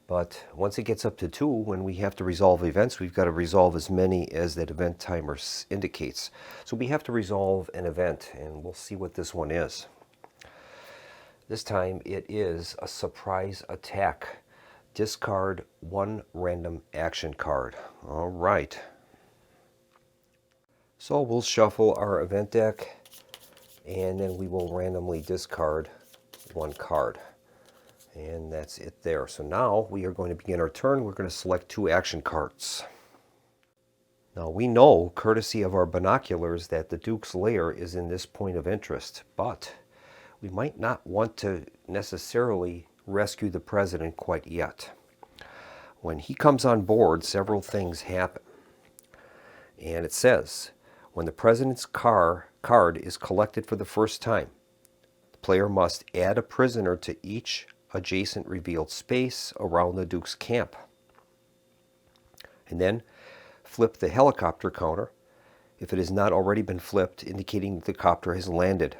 [SPEAKER 2] but once it gets up to 2, when we have to resolve events, we've got to resolve as many as that event timer indicates. So we have to resolve an event, and we'll see what this one is. This time it is a surprise attack. Discard 1 random action card. All right. So we'll shuffle our event deck, and then we will randomly discard 1 card. And that's it there. So now we are going to begin our turn. We're going to select 2 action cards. Now we know, courtesy of our binoculars, that the Duke's lair is in this point of interest, but we might not want to necessarily rescue the president quite yet. When he comes on board, several things happen. And it says, when the president's card is collected for the first time, the player must add a prisoner to each adjacent revealed space around the Duke's camp. And then flip the helicopter counter if it has not already been flipped, indicating that the copter has landed.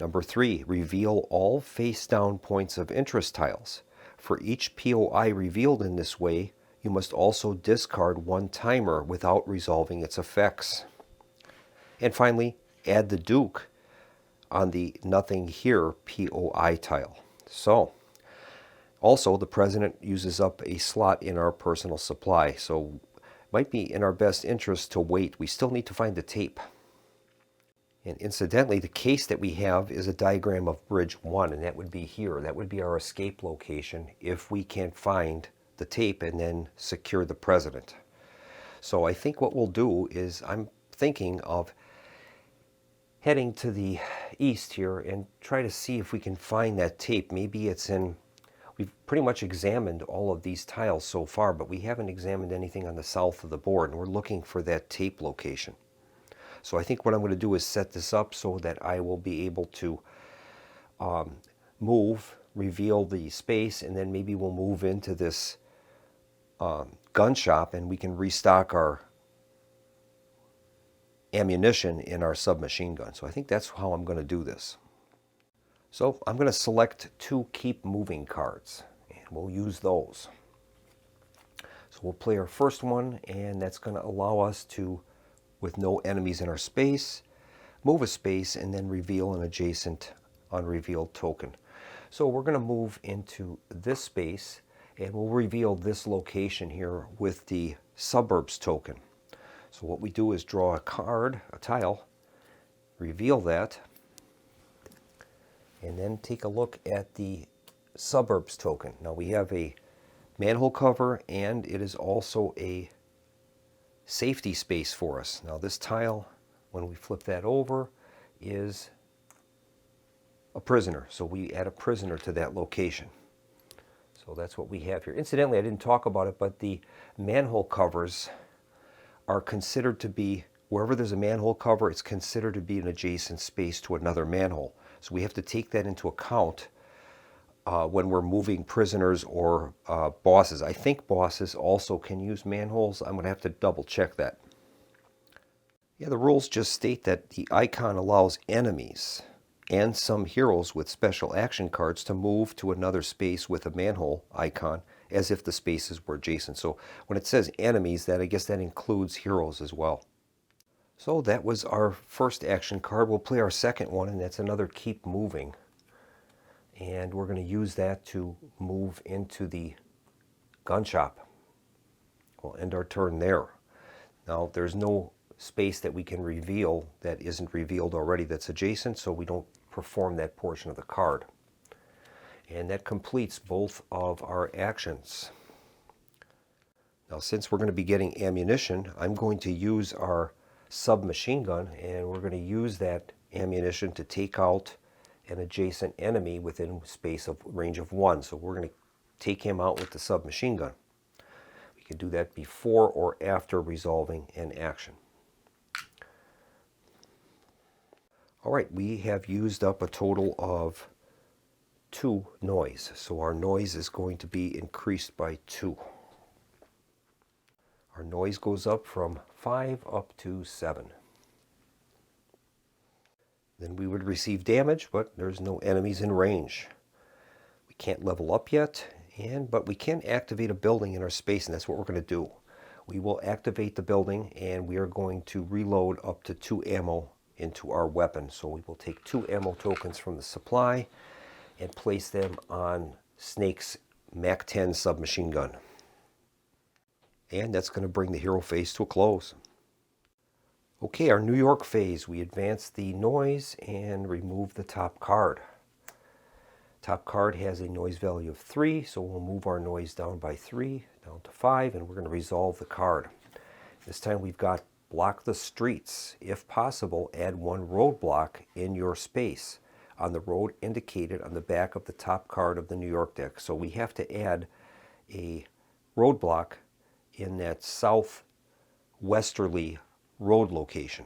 [SPEAKER 2] Number 3, reveal all face-down points of interest tiles. For each POI revealed in this way, you must also discard one timer without resolving its effects. And finally, add the Duke on the Nothing Here POI tile. So, also the President uses up a slot in our personal supply, so it might be in our best interest to wait. We still need to find the tape. And incidentally, the case that we have is a diagram of Bridge 1, and that would be here. That would be our escape location if we can't find the tape and then secure the President. So I think what we'll do is, I'm thinking of heading to the east here and try to see if we can find that tape. Maybe it's in, we've pretty much examined all of these tiles so far, but we haven't examined anything on the south of the board, and we're looking for that tape location. So I think what I'm going to do is set this up so that I will be able to move, reveal the space, and then maybe we'll move into this gun shop and we can restock our ammunition in our submachine gun. So I think that's how I'm going to do this. So I'm going to select 2 keep moving cards, and we'll use those. So we'll play our first one, and that's going to allow us to, with no enemies in our space, move a space and then reveal an adjacent unrevealed token. So we're going to move into this space and we'll reveal this location here with the suburbs token. So what we do is draw a card, a tile, reveal that, and then take a look at the suburbs token. Now we have a manhole cover, and it is also a safety space for us. Now this tile, when we flip that over, is a prisoner. So we add a prisoner to that location. So that's what we have here. Incidentally, I didn't talk about it, but the manhole covers are considered to be, wherever there's a manhole cover, it's considered to be an adjacent space to another manhole. So we have to take that into account when we're moving prisoners or bosses. I think bosses also can use manholes. I'm going to have to double check that. Yeah, the rules just state that the icon allows enemies and some heroes with special action cards to move to another space with a manhole icon as if the spaces were adjacent. So when it says enemies, that I guess that includes heroes as well. So that was our first action card. We'll play our second one, and that's another keep moving. And we're going to use that to move into the gun shop. We'll end our turn there. Now there's no space that we can reveal that isn't revealed already that's adjacent, so we don't perform that portion of the card. And that completes both of our actions. Now since we're going to be getting ammunition, I'm going to use our submachine gun, and we're going to use that ammunition to take out an adjacent enemy within space of range of 1. So we're going to take him out with the submachine gun. We can do that before or after resolving an action. All right, we have used up a total of 2 noise. So our noise is going to be increased by 2. Our noise goes up from 5 up to 7. Then we would receive damage, but there's no enemies in range. We can't level up yet, but we can activate a building in our space, and that's what we're going to do. We will activate the building, and we are going to reload up to 2 ammo into our weapon. So we will take 2 ammo tokens from the supply and place them on Snake's MAC-10 submachine gun. And that's going to bring the hero phase to a close. Okay, our New York phase, we advance the noise and remove the top card. Top card has a noise value of 3, so we'll move our noise down by 3, down to 5, and we're going to resolve the card. This time we've got block the streets. If possible, add 1 roadblock in your space on the road indicated on the back of the top card of the New York deck. So we have to add a roadblock in that southwesterly road location.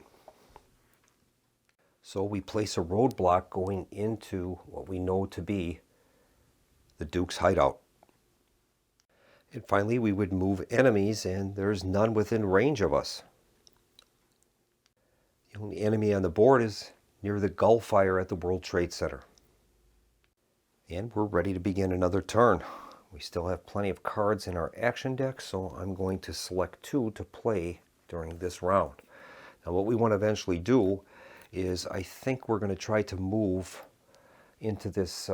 [SPEAKER 2] So we place a roadblock going into what we know to be the Duke's hideout. And finally we would move enemies, and there's none within range of us. The only enemy on the board is near the Gulf fire at the World Trade Center. And we're ready to begin another turn. We still have plenty of cards in our action deck, so I'm going to select 2 to play during this round. Now what we want to eventually do is, I think we're going to try to move into this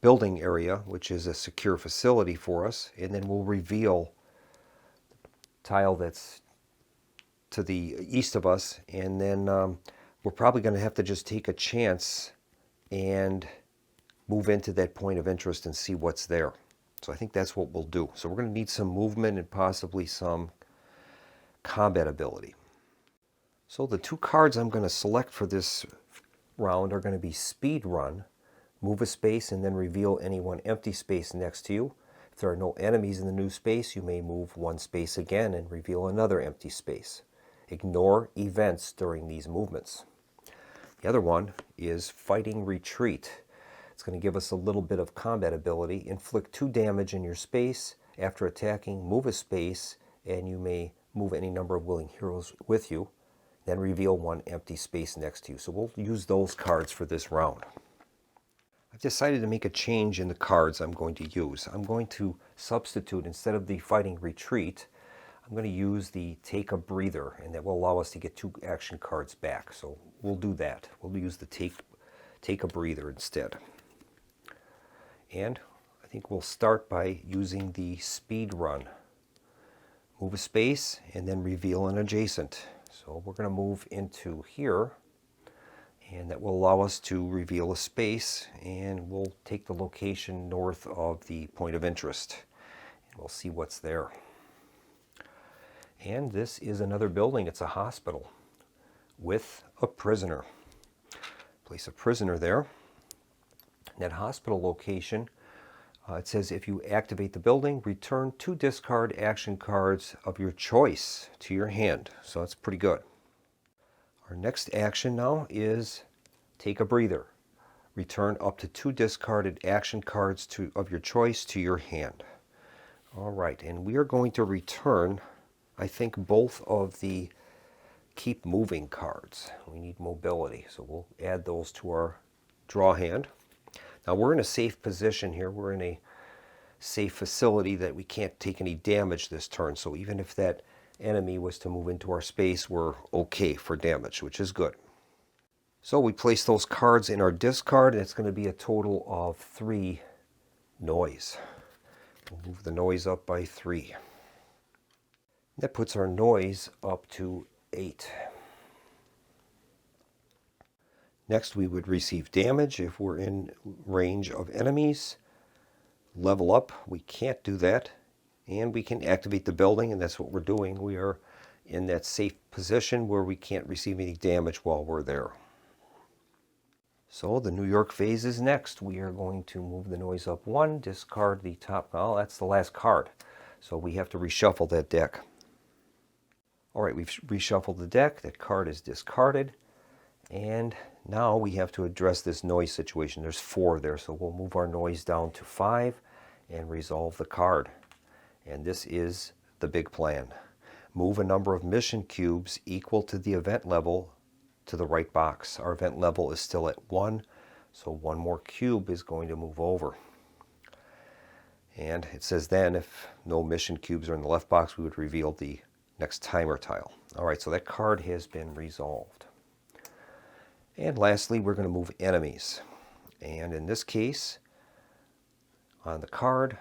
[SPEAKER 2] building area, which is a secure facility for us, and then we'll reveal the tile that's to the east of us, and then we're probably going to have to just take a chance and move into that point of interest and see what's there. So I think that's what we'll do. So we're going to need some movement and possibly some combat ability. So the 2 cards I'm going to select for this round are going to be Speed Run, move a space and then reveal any one empty space next to you. If there are no enemies in the new space, you may move 1 space again and reveal another empty space. Ignore events during these movements. The other one is Fighting Retreat. It's going to give us a little bit of combat ability. Inflict 2 damage in your space. After attacking, move a space, and you may move any number of willing heroes with you. Then reveal 1 empty space next to you. So we'll use those cards for this round. I've decided to make a change in the cards I'm going to use. I'm going to substitute, instead of the Fighting Retreat, I'm going to use the Take a Breather, and that will allow us to get 2 action cards back. So we'll do that. We'll use the Take a Breather instead. And I think we'll start by using the Speed Run. Move a space and then reveal an adjacent. So we're going to move into here, and that will allow us to reveal a space, and we'll take the location north of the point of interest. And we'll see what's there. And this is another building. It's a hospital with a prisoner. Place a prisoner there. That hospital location, it says if you activate the building, return 2 discard action cards of your choice to your hand. So that's pretty good. Our next action now is Take a Breather. Return up to 2 discarded action cards of your choice to your hand. All right, and we are going to return, I think, both of the Keep Moving cards. We need mobility, so we'll add those to our draw hand. Now we're in a safe position here. We're in a safe facility that we can't take any damage this turn. So even if that enemy was to move into our space, we're okay for damage, which is good. So we place those cards in our discard, and it's going to be a total of 3 noise. We'll move the noise up by 3. That puts our noise up to 8. Next, we would receive damage if we're in range of enemies. Level up, we can't do that. And we can activate the building, and that's what we're doing. We are in that safe position where we can't receive any damage while we're there. So the New York phase is next. We are going to move the noise up 1, discard the top. Well, that's the last card. So we have to reshuffle that deck. All right, we've reshuffled the deck. That card is discarded. And now we have to address this noise situation. There's 4 there, so we'll move our noise down to 5 and resolve the card. And this is the big plan. Move a number of mission cubes equal to the event level to the right box. Our event level is still at 1, so 1 more cube is going to move over. And it says then if no mission cubes are in the left box, we would reveal the next timer tile. All right, so that card has been resolved. And lastly, we're going to move enemies. And in this case, on the card,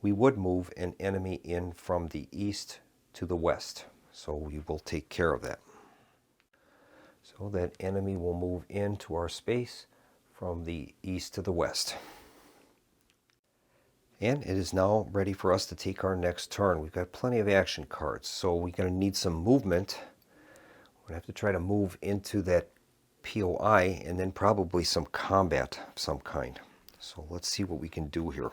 [SPEAKER 2] we would move an enemy in from the east to the west. So we will take care of that. So that enemy will move into our space from the east to the west. And it is now ready for us to take our next turn. We've got plenty of action cards, so we're going to need some movement. We're going to have to try to move into that POI and then probably some combat of some kind. So let's see what we can do here.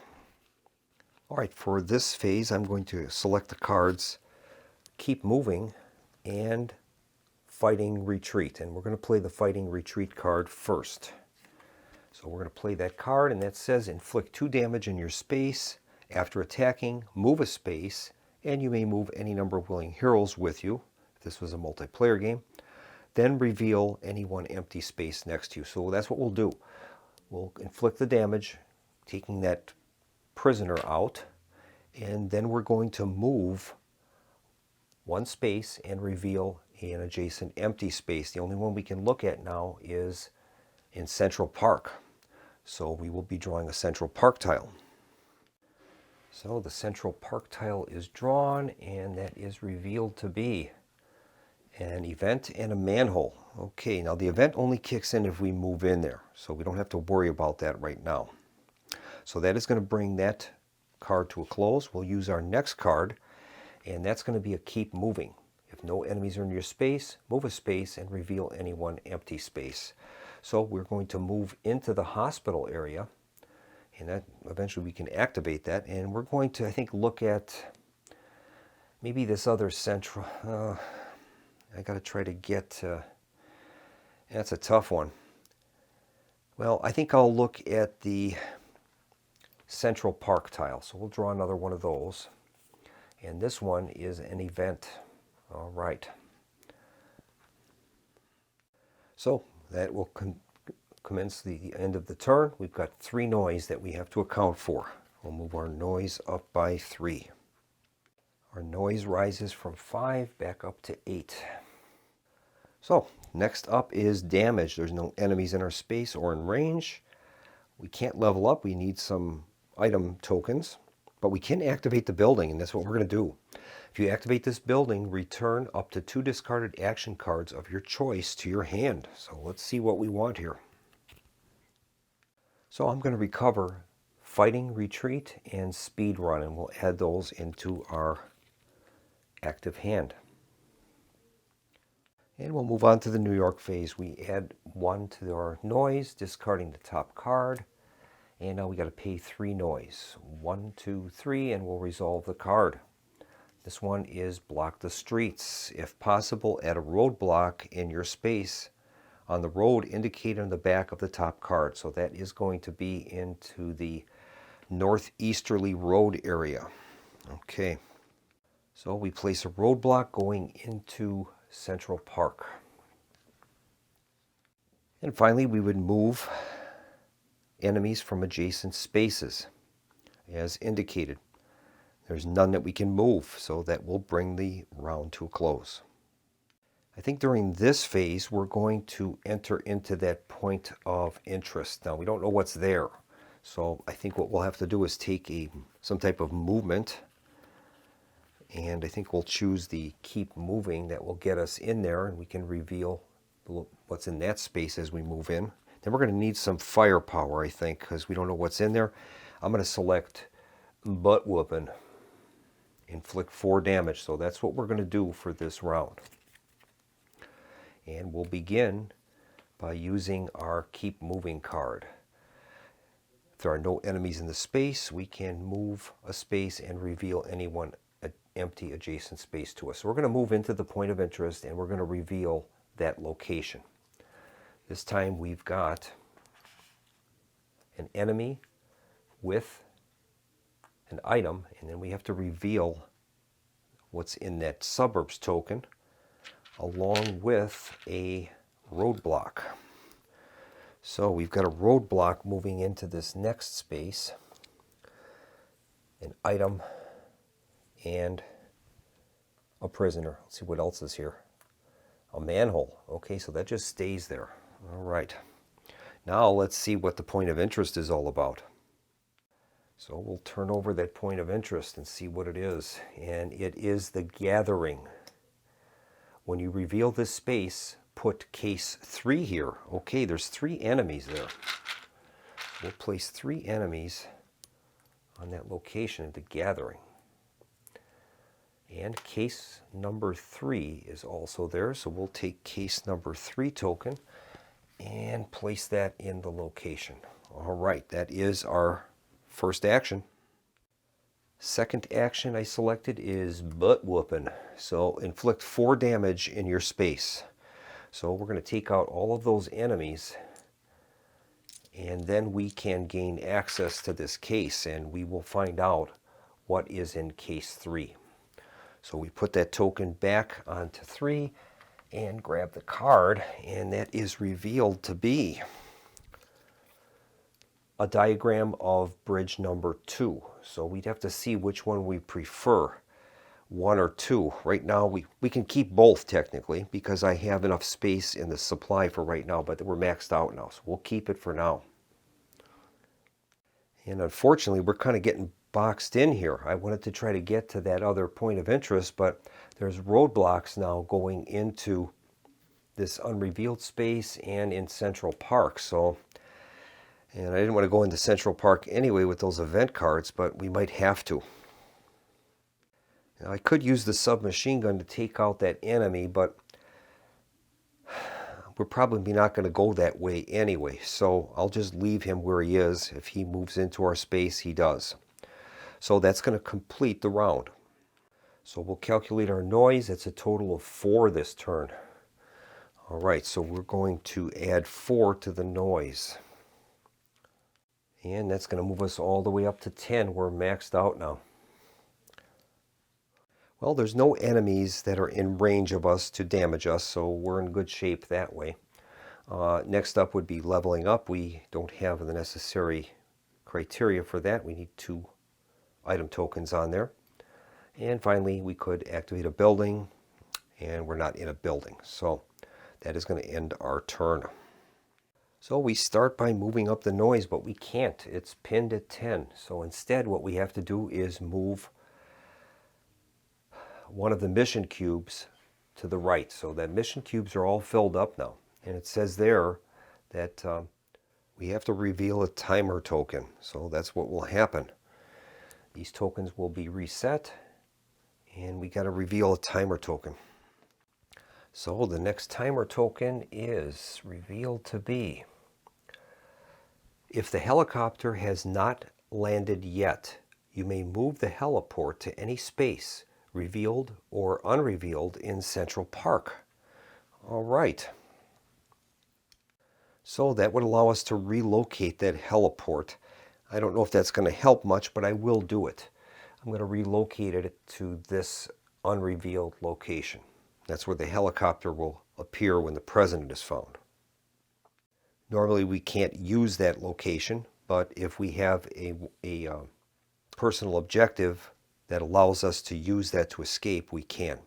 [SPEAKER 2] All right, for this phase, I'm going to select the cards Keep Moving and Fighting Retreat. And we're going to play the Fighting Retreat card first. So we're going to play that card, and that says inflict 2 damage in your space. After attacking, move a space, and you may move any number of willing heroes with you. If this was a multiplayer game. then reveal any one empty space next to you. So that's what we'll do. We'll inflict the damage, taking that prisoner out, and then we're going to move one space and reveal an adjacent empty space. The only one we can look at now is in Central Park. So we will be drawing a Central Park tile. So the Central Park tile is drawn, and that is revealed to be an event and a manhole. Okay, now the event only kicks in if we move in there, so we don't have to worry about that right now. So that is going to bring that card to a close. We'll use our next card, and that's going to be a keep moving. If no enemies are in your space, move a space and reveal any one empty space. So we're going to move into the hospital area, and that eventually we can activate that, and we're going to, I think, look at maybe this other central. I got to try to get, that's a tough one. Well, I think I'll look at the Central Park tile. So we'll draw another one of those. And this one is an event. All right. So that will commence the end of the turn. We've got 3 noise that we have to account for. We'll move our noise up by 3. Our noise rises from 5 back up to 8. So next up is damage. There's no enemies in our space or in range. We can't level up. We need some item tokens, but we can activate the building, and that's what we're going to do. If you activate this building, return up to 2 discarded action cards of your choice to your hand. So let's see what we want here. So I'm going to recover Fighting, Retreat, and Speed Run, and we'll add those into our active hand. And we'll move on to the New York phase. We add 1 to our noise, discarding the top card. And now we got to pay 3 noise. 1, 2, 3, and we'll resolve the card. This one is block the streets. If possible, add a roadblock in your space on the road indicated on the back of the top card. So that is going to be into the northeasterly road area. Okay. So we place a roadblock going into Central Park. And finally, we would move enemies from adjacent spaces as indicated. There's none that we can move, so that will bring the round to a close. I think during this phase we're going to enter into that point of interest. Now we don't know what's there, so I think what we'll have to do is take some type of movement, and I think we'll choose the keep moving. That will get us in there, and we can reveal what's in that space as we move in. Then we're going to need some firepower, I think, because we don't know what's in there. I'm going to select butt whooping, inflict 4 damage. So that's what we're going to do for this round. And we'll begin by using our keep moving card. If there are no enemies in the space, we can move a space and reveal any one empty adjacent space to us. So we're going to move into the point of interest, and we're going to reveal that location. This time we've got an enemy with an item, and then we have to reveal what's in that suburbs token along with a roadblock. So we've got a roadblock moving into this next space, an item, and a prisoner. Let's see what else is here. A manhole. Okay, so that just stays there. All right. Now let's see what the point of interest is all about. So we'll turn over that point of interest and see what it is. And it is the gathering. When you reveal this space, put case 3 here. Okay, there's 3 enemies there. We'll place 3 enemies on that location of the gathering. And case number 3 is also there, so we'll take case number 3 token and place that in the location. All right, that is our first action. Second action I selected is butt whooping. So inflict 4 damage in your space. So we're going to take out all of those enemies, and then we can gain access to this case, and we will find out what is in case 3. So we put that token back onto 3, and grab the card, and that is revealed to be a diagram of bridge number 2. So we'd have to see which one we prefer, 1 or 2. Right now we can keep both technically because I have enough space in the supply for right now, but we're maxed out now, so we'll keep it for now. And unfortunately we're kind of getting boxed in here. I wanted to try to get to that other point of interest, but there's roadblocks now going into this unrevealed space and in Central Park. And I didn't want to go into Central Park anyway with those event cards, but we might have to. Now, I could use the submachine gun to take out that enemy, but we're probably not going to go that way anyway. So I'll just leave him where he is. If he moves into our space, he does. So that's going to complete the round. So we'll calculate our noise. It's a total of 4 this turn. All right, so we're going to add 4 to the noise. And that's going to move us all the way up to 10. We're maxed out now. Well, there's no enemies that are in range of us to damage us, so we're in good shape that way. Next up would be leveling up. We don't have the necessary criteria for that. We need 2 item tokens on there. And finally, we could activate a building, and we're not in a building. So that is going to end our turn. So we start by moving up the noise, but we can't. It's pinned at 10. So instead, what we have to do is move one of the mission cubes to the right. So the mission cubes are all filled up now. And it says there that we have to reveal a timer token. So that's what will happen. These tokens will be reset, and we got to reveal a timer token. So the next timer token is revealed to be, if the helicopter has not landed yet, you may move the heliport to any space, revealed or unrevealed, in Central Park. All right. So that would allow us to relocate that heliport. I don't know if that's going to help much, but I will do it. I'm going to relocate it to this unrevealed location. That's where the helicopter will appear when the president is found. Normally we can't use that location, but if we have a personal objective that allows us to use that to escape, we can.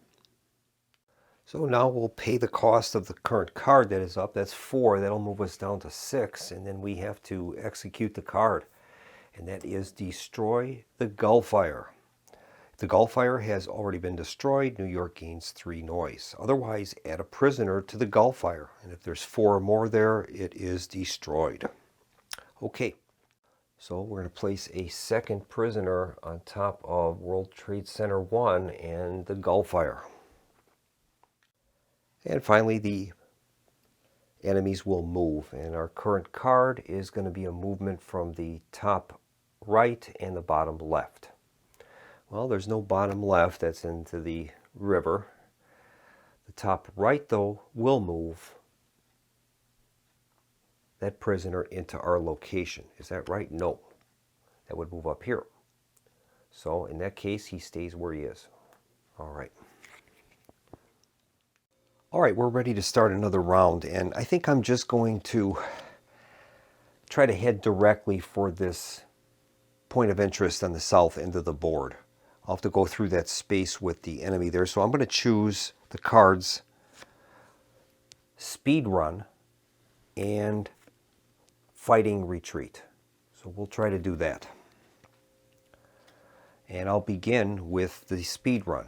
[SPEAKER 2] So now we'll pay the cost of the current card that is up. That's 4. That'll move us down to 6, and then we have to execute the card. And that is destroy the Gullfire. If the Gullfire has already been destroyed, New York gains 3 noise. Otherwise, add a prisoner to the Gullfire. And if there's 4 or more there, it is destroyed. Okay, so we're going to place a second prisoner on top of World Trade Center 1 and the Gullfire. And finally, the enemies will move. And our current card is going to be a movement from the top right and the bottom left. Well, there's no bottom left. That's into the river. The top right, though, will move that prisoner into our location. Is that right? No. That would move up here. So in that case, he stays where he is. All right. All right, we're ready to start another round, and I think I'm just going to try to head directly for this point of interest on the south end of the board. I'll have to go through that space with the enemy there, so I'm going to choose the cards Speed Run and Fighting Retreat. So we'll try to do that. And I'll begin with the Speed Run.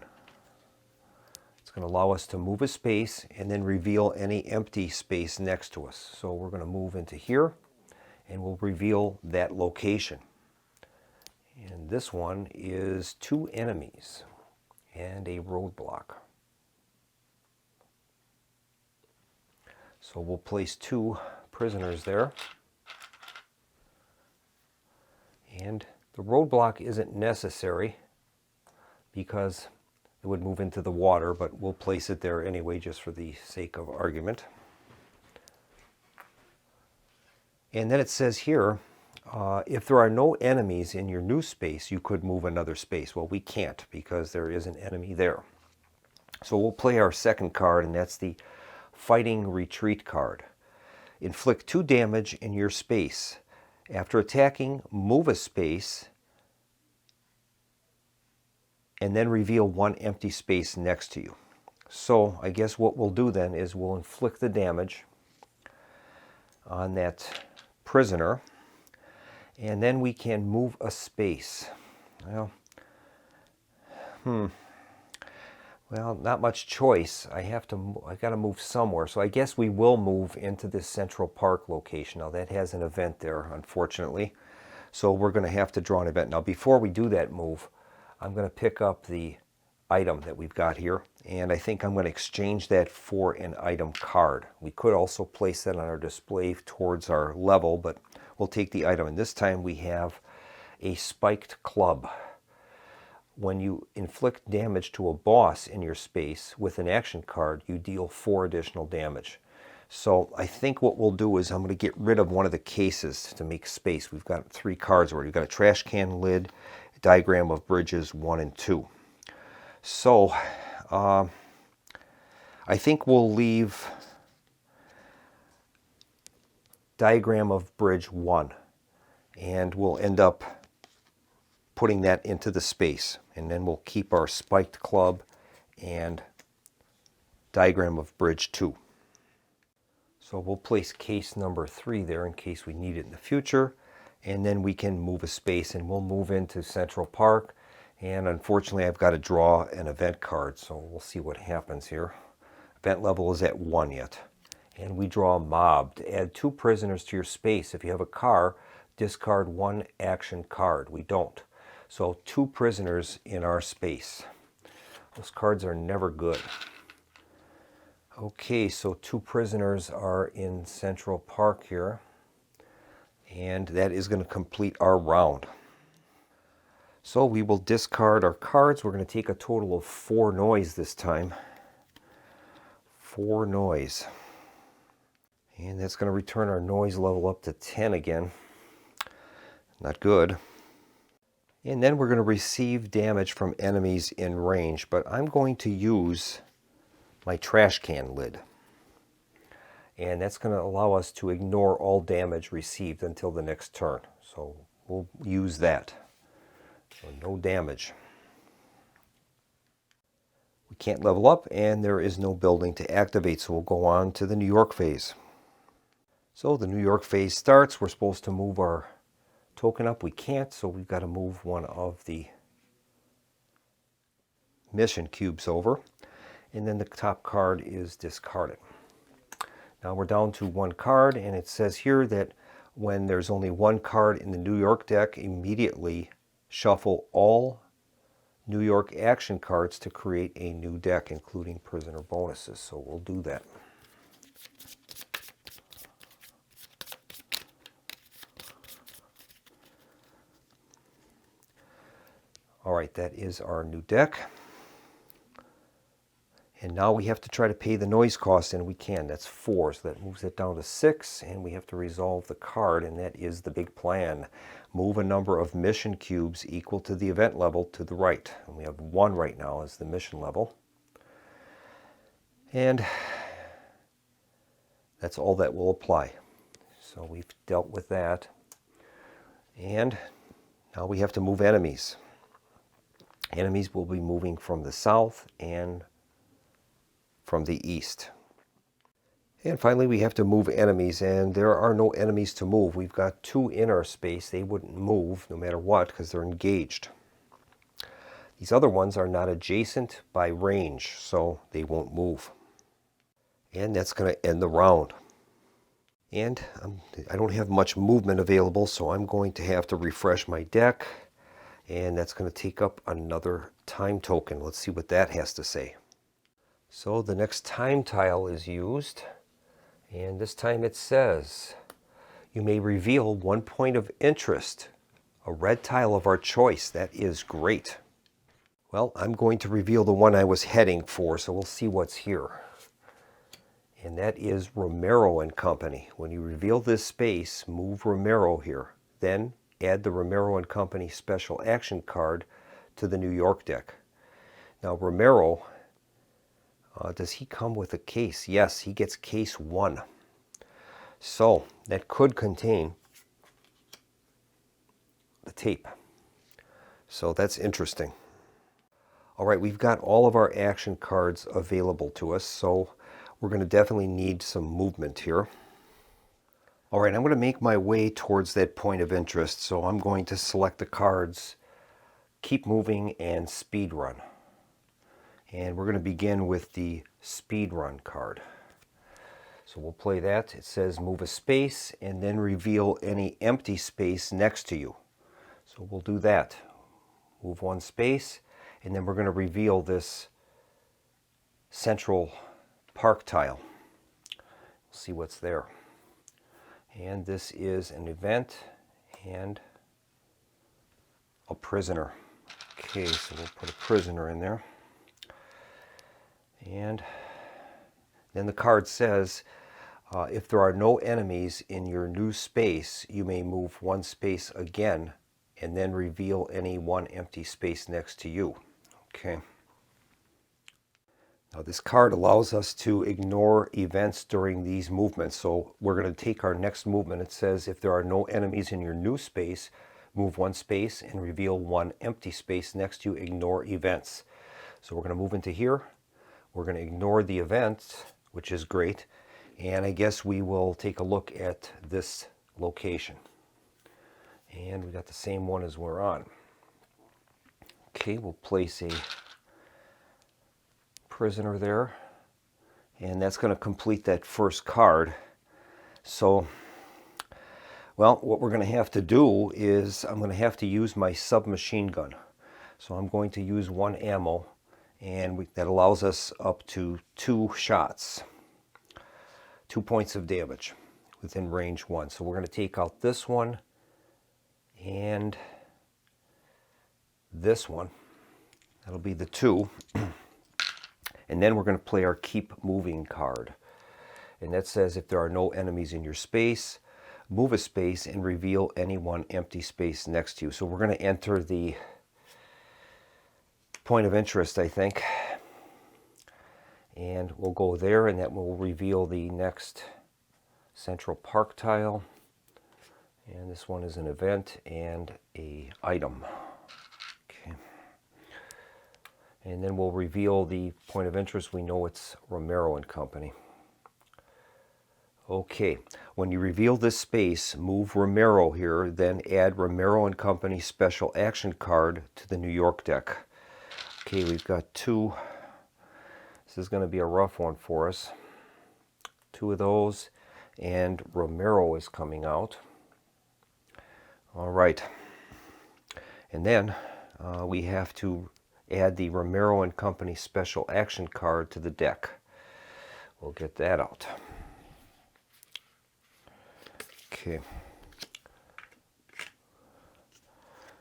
[SPEAKER 2] It's going to allow us to move a space and then reveal any empty space next to us. So we're going to move into here and we'll reveal that location. And this one is 2 enemies and a roadblock. So we'll place 2 prisoners there. And the roadblock isn't necessary because it would move into the water, but we'll place it there anyway just for the sake of argument. And then it says here, if there are no enemies in your new space, you could move another space. Well, we can't because there is an enemy there. So we'll play our second card, and that's the Fighting Retreat card. Inflict 2 damage in your space. After attacking, move a space, and then reveal 1 empty space next to you. So I guess what we'll do then is we'll inflict the damage on that prisoner, and then we can move a space. Well, not much choice. I got to move somewhere. So I guess we will move into this Central Park location. Now that has an event there, unfortunately. So we're going to have to draw an event. Now before we do that move, I'm going to pick up the item that we've got here, and I think I'm going to exchange that for an item card. We could also place that on our display towards our level, but we'll take the item. And this time we have a spiked club. When you inflict damage to a boss in your space with an action card, you deal 4 additional damage. So I think what we'll do is I'm going to get rid of one of the cases to make space. We've got 3 cards already. We've got a trash can lid, a diagram of bridges 1 and 2. So I think we'll leave diagram of bridge 1, and we'll end up putting that into the space, and then we'll keep our spiked club and diagram of bridge 2. So we'll place case number 3 there in case we need it in the future, and then we can move a space, and we'll move into Central Park. And unfortunately I've got to draw an event card, so we'll see what happens here. Event level is at 1 yet. And we draw a mob. To add 2 prisoners to your space, if you have a car, discard 1 action card. We don't. So 2 prisoners in our space. Those cards are never good. Okay, so 2 prisoners are in Central Park here. And that is going to complete our round. So we will discard our cards. We're going to take a total of 4 noise this time. 4 noise. And that's going to return our noise level up to 10 again. Not good. And then we're going to receive damage from enemies in range, but I'm going to use my trash can lid. And that's going to allow us to ignore all damage received until the next turn. So we'll use that. So no damage. We can't level up, and there is no building to activate, so we'll go on to the New York phase. So the New York phase starts. We're supposed to move our token up. We can't, so we've got to move one of the mission cubes over, and then the top card is discarded. Now we're down to 1 card, and it says here that when there's only 1 card in the New York deck, immediately shuffle all New York action cards to create a new deck, including prisoner bonuses. So we'll do that. All right, that is our new deck. And now we have to try to pay the noise cost, and we can. That's 4, so that moves it down to 6, and we have to resolve the card, and that is the big plan. Move a number of mission cubes equal to the event level to the right. And we have 1 right now as the mission level. And that's all that will apply. So we've dealt with that. And now we have to move enemies. Enemies will be moving from the south and from the east. And finally we have to move enemies, and there are no enemies to move. We've got 2 in our space. They wouldn't move no matter what because they're engaged. These other ones are not adjacent by range, so they won't move. And that's going to end the round. And I don't have much movement available, so I'm going to have to refresh my deck, and that's going to take up another time token. Let's see what that has to say. So the next time tile is used, and this time it says, you may reveal 1 point of interest, a red tile of our choice. That is great. Well, I'm going to reveal the one I was heading for, so we'll see what's here. And that is Romero and Company. When you reveal this space, move Romero here. Then add the Romero and Company special action card to the New York deck. Now Romero Does he come with a case? Yes, he gets case 1. So that could contain the tape. So that's interesting. All right, we've got all of our action cards available to us, so we're going to definitely need some movement here. All right, I'm going to make my way towards that point of interest, so I'm going to select the cards Keep Moving and Speed Run. And we're going to begin with the Speed Run card. So we'll play that. It says move a space and then reveal any empty space next to you. So we'll do that. Move one space, and then we're going to reveal this central park tile. We'll see what's there. And this is an event and a prisoner. Okay, so we'll put a prisoner in there. And then the card says, if there are no enemies in your new space, you may move one space again and then reveal any one empty space next to you. Okay. Now this card allows us to ignore events during these movements. So we're going to take our next movement. It says if there are no enemies in your new space, move one space and reveal one empty space next to you. Ignore events. So we're going to move into here. We're going to ignore the events, which is great. And I guess we will take a look at this location. And we got the same one as we're on. Okay, we'll place a prisoner there. And that's going to complete that first card. So, well, what we're going to have to do is I'm going to have to use my submachine gun. So I'm going to use one ammo, and that allows us up to 2 shots. 2 points of damage within range 1. So we're going to take out this one and this one. That'll be the 2. And then we're going to play our Keep Moving card. And that says if there are no enemies in your space, move a space and reveal any one empty space next to you. So we're going to enter the point of interest, I think. And we'll go there, and that will reveal the next central park tile. And this one is an event and a item. Okay. And then we'll reveal the point of interest. We know it's Romero and Company. Okay, when you reveal this space, move Romero here, then add Romero and Company special action card to the New York deck. Okay, we've got 2. This is going to be a rough one for us. 2 of those, and Romero is coming out. All right. And then we have to add the Romero and Company special action card to the deck. We'll get that out. Okay.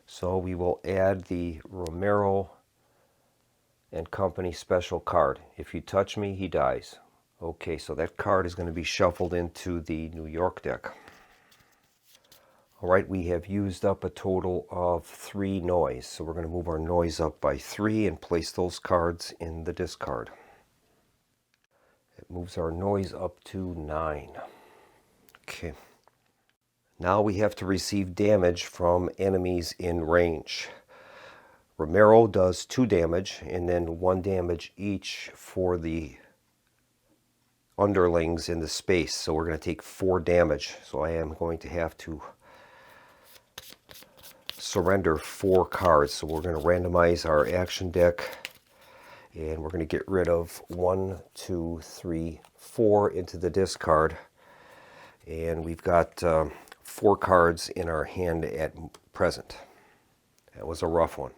[SPEAKER 2] So we will add the Romero and Company special card. If you touch me, he dies. Okay, so that card is going to be shuffled into the New York deck. All right, we have used up a total of 3 noise. So we're going to move our noise up by 3 and place those cards in the discard. It moves our noise up to 9. Okay. Now we have to receive damage from enemies in range. Romero does 2 damage, and then 1 damage each for the underlings in the space. So we're going to take 4 damage. So I am going to have to surrender 4 cards. So we're going to randomize our action deck, and we're going to get rid of 1, 2, 3, 4 into the discard. And we've got 4 cards in our hand at present. That was a rough one.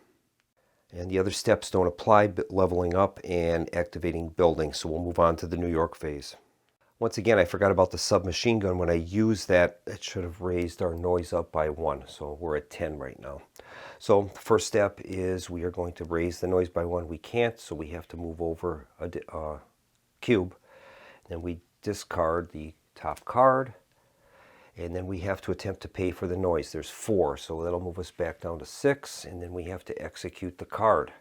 [SPEAKER 2] And the other steps don't apply, but leveling up and activating buildings. So we'll move on to the New York phase. Once again, I forgot about the submachine gun. When I used that, it should have raised our noise up by 1. So we're at 10 right now. So the first step is we are going to raise the noise by 1. We can't, so we have to move over a cube. Then we discard the top card. And then we have to attempt to pay for the noise. There's 4, so that'll move us back down to 6, and then we have to execute the card.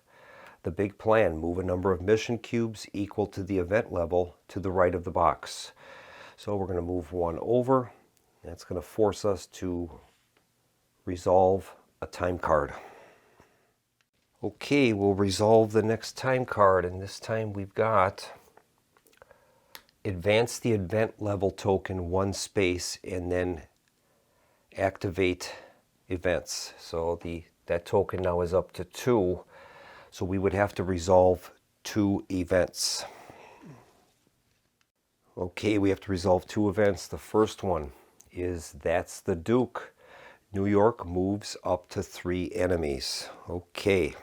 [SPEAKER 2] The big plan, move a number of mission cubes equal to the event level to the right of the box. So we're going to move one over. That's going to force us to resolve a time card. Okay, we'll resolve the next time card, and this time we've got advance the event level token one space and then activate events. So that token now is up to 2. So we would have to resolve 2 events. Okay, we have to resolve 2 events. The first one is that's the Duke. New York moves up to 3 enemies. Okay.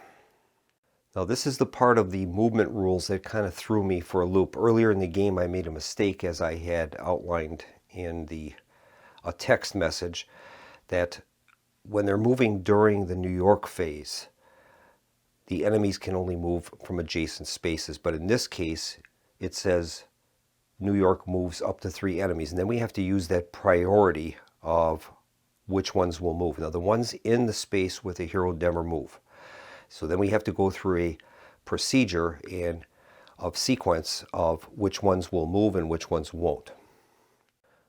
[SPEAKER 2] Now this is the part of the movement rules that kind of threw me for a loop. Earlier in the game I made a mistake, as I had outlined in a text message, that when they're moving during the New York phase, the enemies can only move from adjacent spaces. But in this case, it says New York moves up to 3 enemies. And then we have to use that priority of which ones will move. Now the ones in the space with a hero never move. So then we have to go through a procedure and of sequence of which ones will move and which ones won't.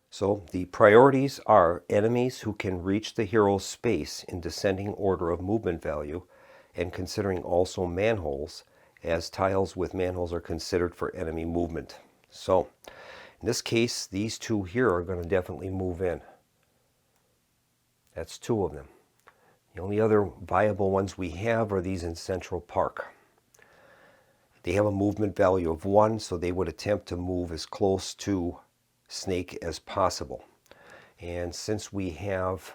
[SPEAKER 2] So the priorities are enemies who can reach the hero's space in descending order of movement value, and considering also manholes, as tiles with manholes are considered for enemy movement. So in this case, these 2 here are going to definitely move in. That's 2 of them. The only other viable ones we have are these in Central Park. They have a movement value of 1, so they would attempt to move as close to Snake as possible. And since we have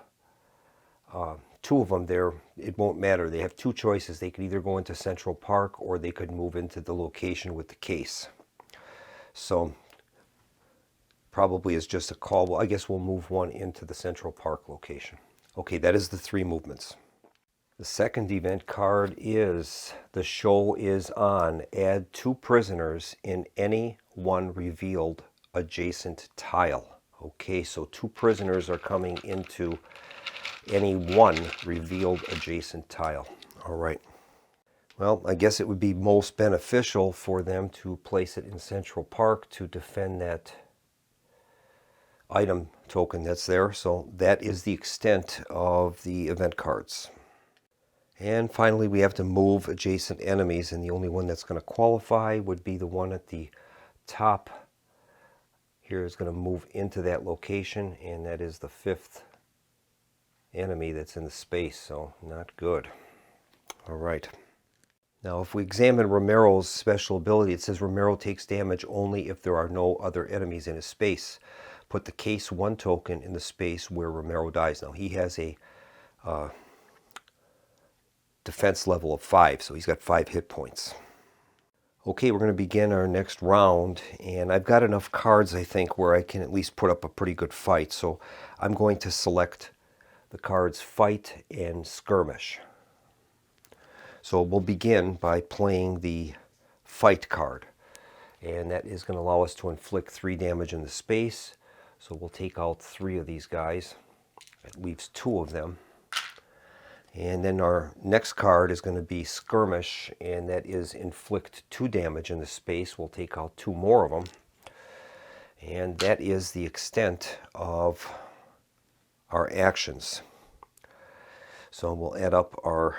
[SPEAKER 2] 2 of them there, it won't matter. They have 2 choices. They could either go into Central Park or they could move into the location with the case. So probably is just a call. Well, I guess we'll move one into the Central Park location. Okay, that is the 3 movements. The second event card is the show is on. Add 2 prisoners in any one revealed adjacent tile. Okay, so 2 prisoners are coming into any one revealed adjacent tile. All right. Well, I guess it would be most beneficial for them to place it in Central Park to defend that item token that's there. So that is the extent of the event cards. And finally, we have to move adjacent enemies, and the only one that's going to qualify would be the one at the top here is going to move into that location, and that is the 5th enemy that's in the space, so not good. All right. Now if we examine Romero's special ability, it says Romero takes damage only if there are no other enemies in his space. Put the case 1 token in the space where Romero dies. Now he has a defense level of 5, so he's got 5 hit points. Okay, we're going to begin our next round, and I've got enough cards, I think, where I can at least put up a pretty good fight. So I'm going to select the cards Fight and Skirmish. So we'll begin by playing the Fight card, and that is going to allow us to inflict 3 damage in the space. So we'll take out 3 of these guys. That leaves 2 of them. And then our next card is going to be Skirmish, and that is inflict 2 damage in the space. We'll take out 2 more of them. And that is the extent of our actions. So we'll add up our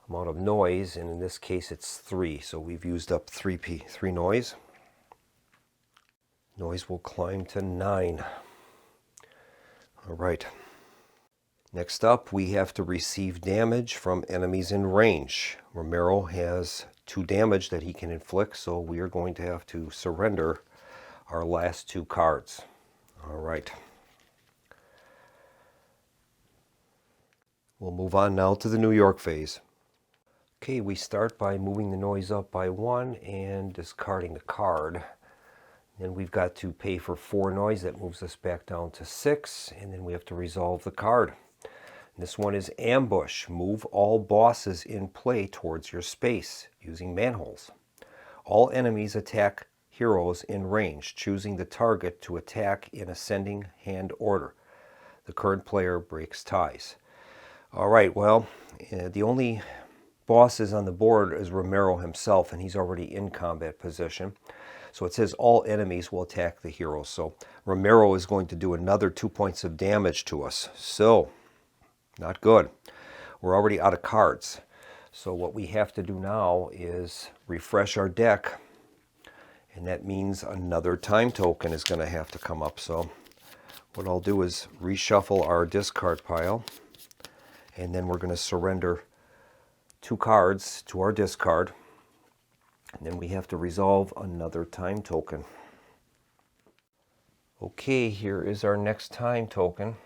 [SPEAKER 2] amount of noise, and in this case it's 3. So we've used up 3 noise. Noise will climb to 9. All right. Next up, we have to receive damage from enemies in range. Romero has 2 damage that he can inflict, so we are going to have to surrender our last 2 cards. All right. We'll move on now to the New York phase. Okay, we start by moving the noise up by 1 and discarding the card. Then we've got to pay for 4 noise. That moves us back down to 6, and then we have to resolve the card. This one is Ambush. Move all bosses in play towards your space using manholes. All enemies attack heroes in range, choosing the target to attack in ascending hand order. The current player breaks ties. All right, well, the only boss is on the board is Romero himself, and he's already in combat position. So it says all enemies will attack the hero. So Romero is going to do another 2 points of damage to us. So, not good. We're already out of cards. So what we have to do now is refresh our deck. And that means another time token is going to have to come up. So what I'll do is reshuffle our discard pile. And then we're going to surrender 2 cards to our discard. And then we have to resolve another time token. Okay, here is our next time token.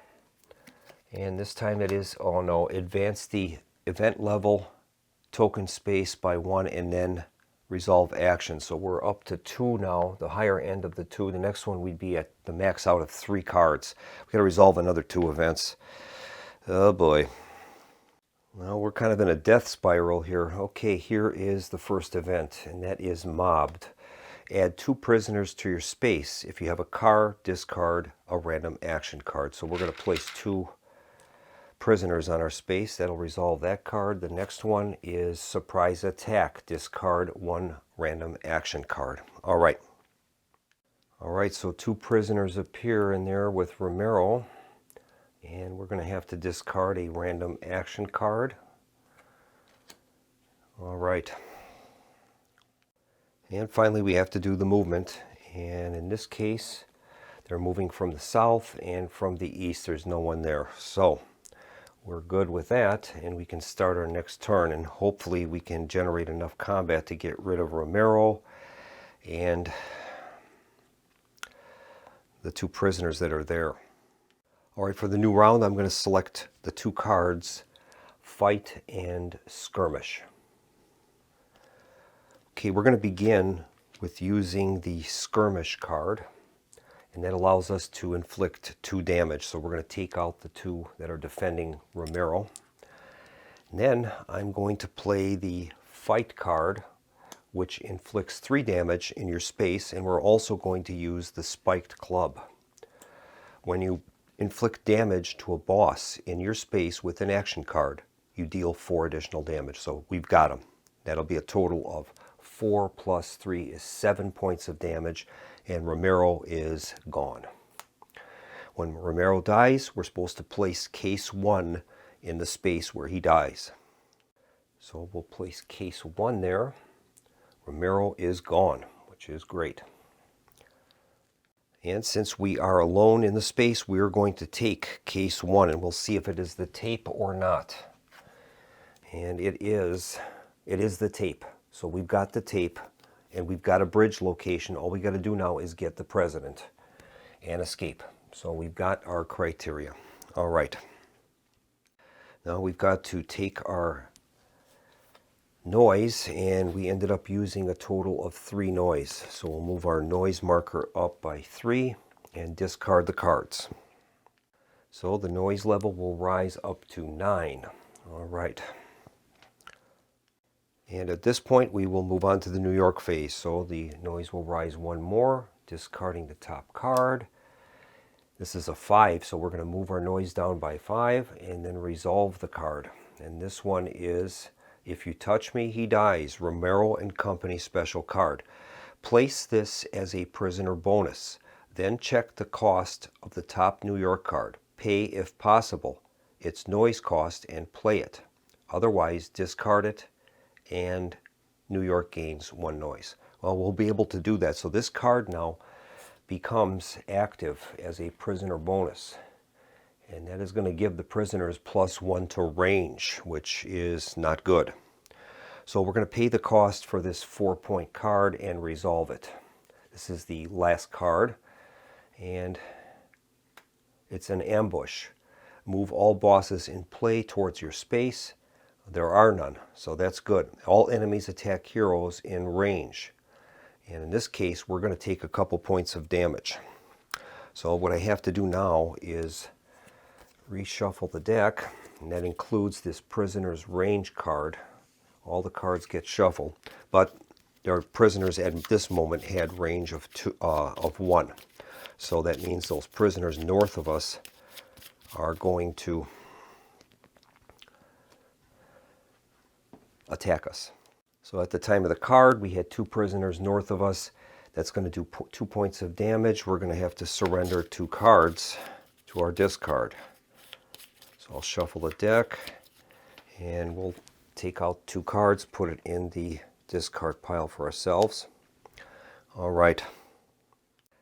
[SPEAKER 2] And this time it is, oh no, advance the event level token space by 1 and then resolve action. So we're up to 2 now, the higher end of the 2. The next one we'd be at the max out of 3 cards. We've got to resolve another 2 events. Oh boy. Well, we're kind of in a death spiral here. Okay, here is the first event, and that is mobbed. Add 2 prisoners to your space. If you have a car, discard a random action card. So we're going to place 2 prisoners on our space. That'll resolve that card. The next one is surprise attack. Discard 1 random action card. All right. All right, so 2 prisoners appear in there with Romero. And we're going to have to discard a random action card. All right. And finally, we have to do the movement. And in this case, they're moving from the south and from the east. There's no one there. So we're good with that. And we can start our next turn. And hopefully we can generate enough combat to get rid of Romero and the 2 prisoners that are there. All right, for the new round, I'm going to select the 2 cards, Fight and Skirmish. Okay, we're going to begin with using the Skirmish card, and that allows us to inflict 2 damage. So we're going to take out the 2 that are defending Romero. And then I'm going to play the Fight card, which inflicts 3 damage in your space, and we're also going to use the Spiked Club. When you inflict damage to a boss in your space with an action card, you deal 4 additional damage. So we've got them. That'll be a total of 4 plus 3 is 7 points of damage, and Romero is gone. When Romero dies, we're supposed to place case 1 in the space where he dies. So we'll place case 1 there. Romero is gone, which is great. And since we are alone in the space, we are going to take case 1, and we'll see if it is the tape or not. And it is the tape. So we've got the tape, and we've got a bridge location. All we got to do now is get the president and escape. So we've got our criteria. All right. Now we've got to take our noise, and we ended up using a total of 3 noise. So we'll move our noise marker up by 3 and discard the cards. So the noise level will rise up to 9. All right. And at this point, we will move on to the New York phase. So the noise will rise 1 more, discarding the top card. This is a 5, so we're going to move our noise down by 5 and then resolve the card. And this one is, if you touch me, he dies. Romero and Company special card. Place this as a prisoner bonus. Then check the cost of the top New York card. Pay, if possible, its noise cost and play it. Otherwise, discard it and New York gains 1 noise. Well, we'll be able to do that. So this card now becomes active as a prisoner bonus. And that is going to give the prisoners +1 to range, which is not good. So we're going to pay the cost for this 4-point card and resolve it. This is the last card, and it's an ambush. Move all bosses in play towards your space. There are none, so that's good. All enemies attack heroes in range. And in this case, we're going to take a couple points of damage. So what I have to do now is reshuffle the deck, and that includes this prisoner's range card. All the cards get shuffled, but their prisoners at this moment had range of 1. So that means those prisoners north of us are going to attack us. So at the time of the card, we had 2 prisoners north of us. That's going to do 2 points of damage. We're going to have to surrender 2 cards to our discard. So I'll shuffle the deck, and we'll take out 2 cards, put it in the discard pile for ourselves. All right.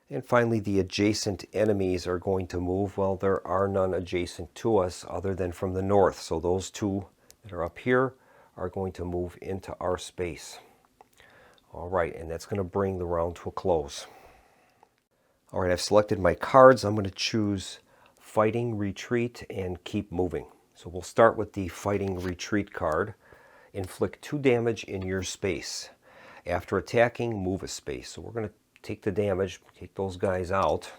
[SPEAKER 2] And finally, the adjacent enemies are going to move. Well, there are none adjacent to us other than from the north. So those 2 that are up here are going to move into our space. All right, and that's going to bring the round to a close. All right, I've selected my cards. I'm going to choose Fighting, Retreat, and Keep Moving. So we'll start with the Fighting Retreat card. Inflict 2 damage in your space. After attacking, move a space. So we're going to take the damage, take those guys out,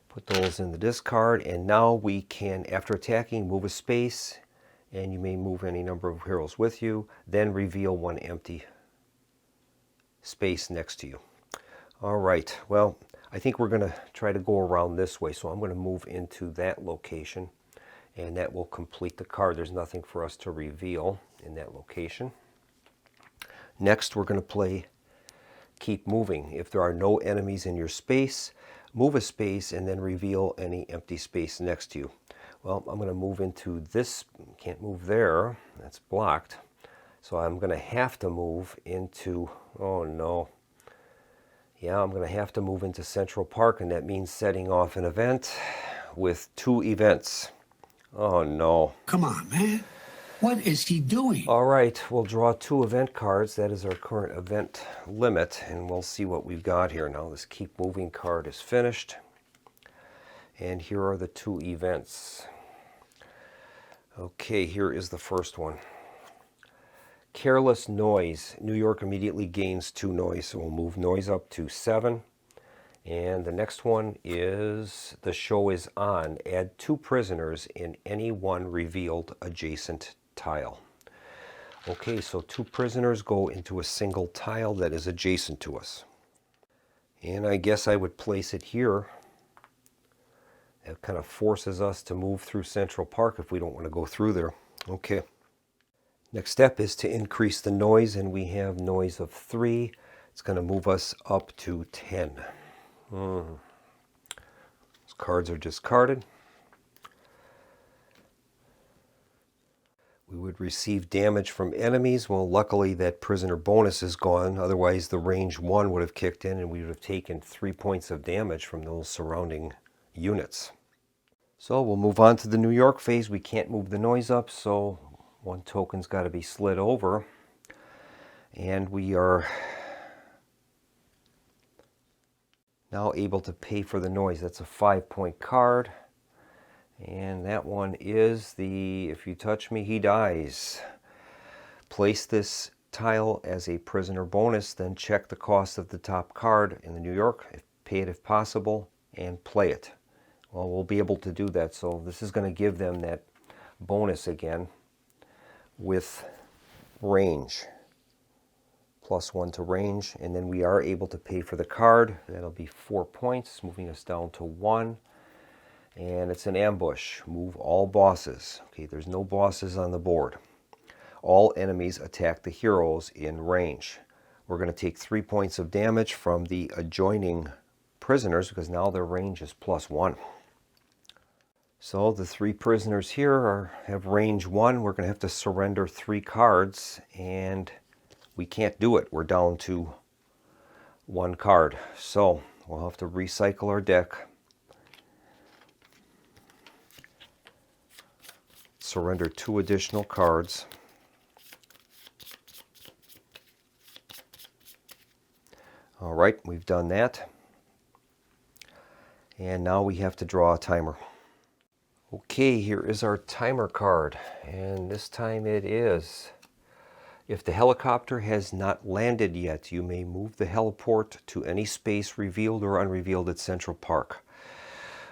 [SPEAKER 2] put those in the discard, and now we can, after attacking, move a space, and you may move any number of heroes with you, then reveal 1 empty space next to you. All right, well, I think we're going to try to go around this way, so I'm going to move into that location, and that will complete the card. There's nothing for us to reveal in that location. Next, we're going to play Keep Moving. If there are no enemies in your space, move a space and then reveal any empty space next to you. Well, I'm going to move into this. Can't move there. That's blocked. So I'm going to have to move into, oh no. Yeah, I'm going to have to move into Central Park, and that means setting off an event with 2 events. Oh no.
[SPEAKER 3] Come on, man. What is he doing?
[SPEAKER 2] All right, we'll draw 2 event cards. That is our current event limit, and we'll see what we've got here. Now this Keep Moving card is finished, and here are the 2 events. Okay, here is the first one. Careless Noise. New York immediately gains 2 noise, so we'll move noise up to 7. And the next one is The Show Is On. Add 2 prisoners in any one revealed adjacent tile. Okay, so 2 prisoners go into a single tile that is adjacent to us. And I guess I would place it here. That kind of forces us to move through Central Park if we don't want to go through there. Okay. Next step is to increase the noise, and we have noise of 3. It's going to move us up to 10. Those cards are discarded. We would receive damage from enemies. Well, luckily that prisoner bonus is gone. Otherwise, the range 1 would have kicked in, and we would have taken 3 points of damage from those surrounding units. So we'll move on to the New York phase. We can't move the noise up, so 1 token's got to be slid over. And we are now able to pay for the noise. That's a 5-point card. And that one is the If You Touch Me, He Dies. Place this tile as a prisoner bonus, then check the cost of the top card in the New York, pay it if possible, and play it. Well, we'll be able to do that, so this is going to give them that bonus again with range. +1 to range, and then we are able to pay for the card. That'll be 4 points, moving us down to 1. And it's an ambush. Move all bosses. Okay, there's no bosses on the board. All enemies attack the heroes in range. We're going to take 3 points of damage from the adjoining prisoners because now their range is +1. So the 3 prisoners here have range 1. We're going to have to surrender 3 cards, and we can't do it. We're down to 1 card. So we'll have to recycle our deck. Surrender 2 additional cards. All right, we've done that. And now we have to draw a timer. Okay, here is our timer card, and this time it is: if the helicopter has not landed yet, you may move the heliport to any space revealed or unrevealed at Central Park.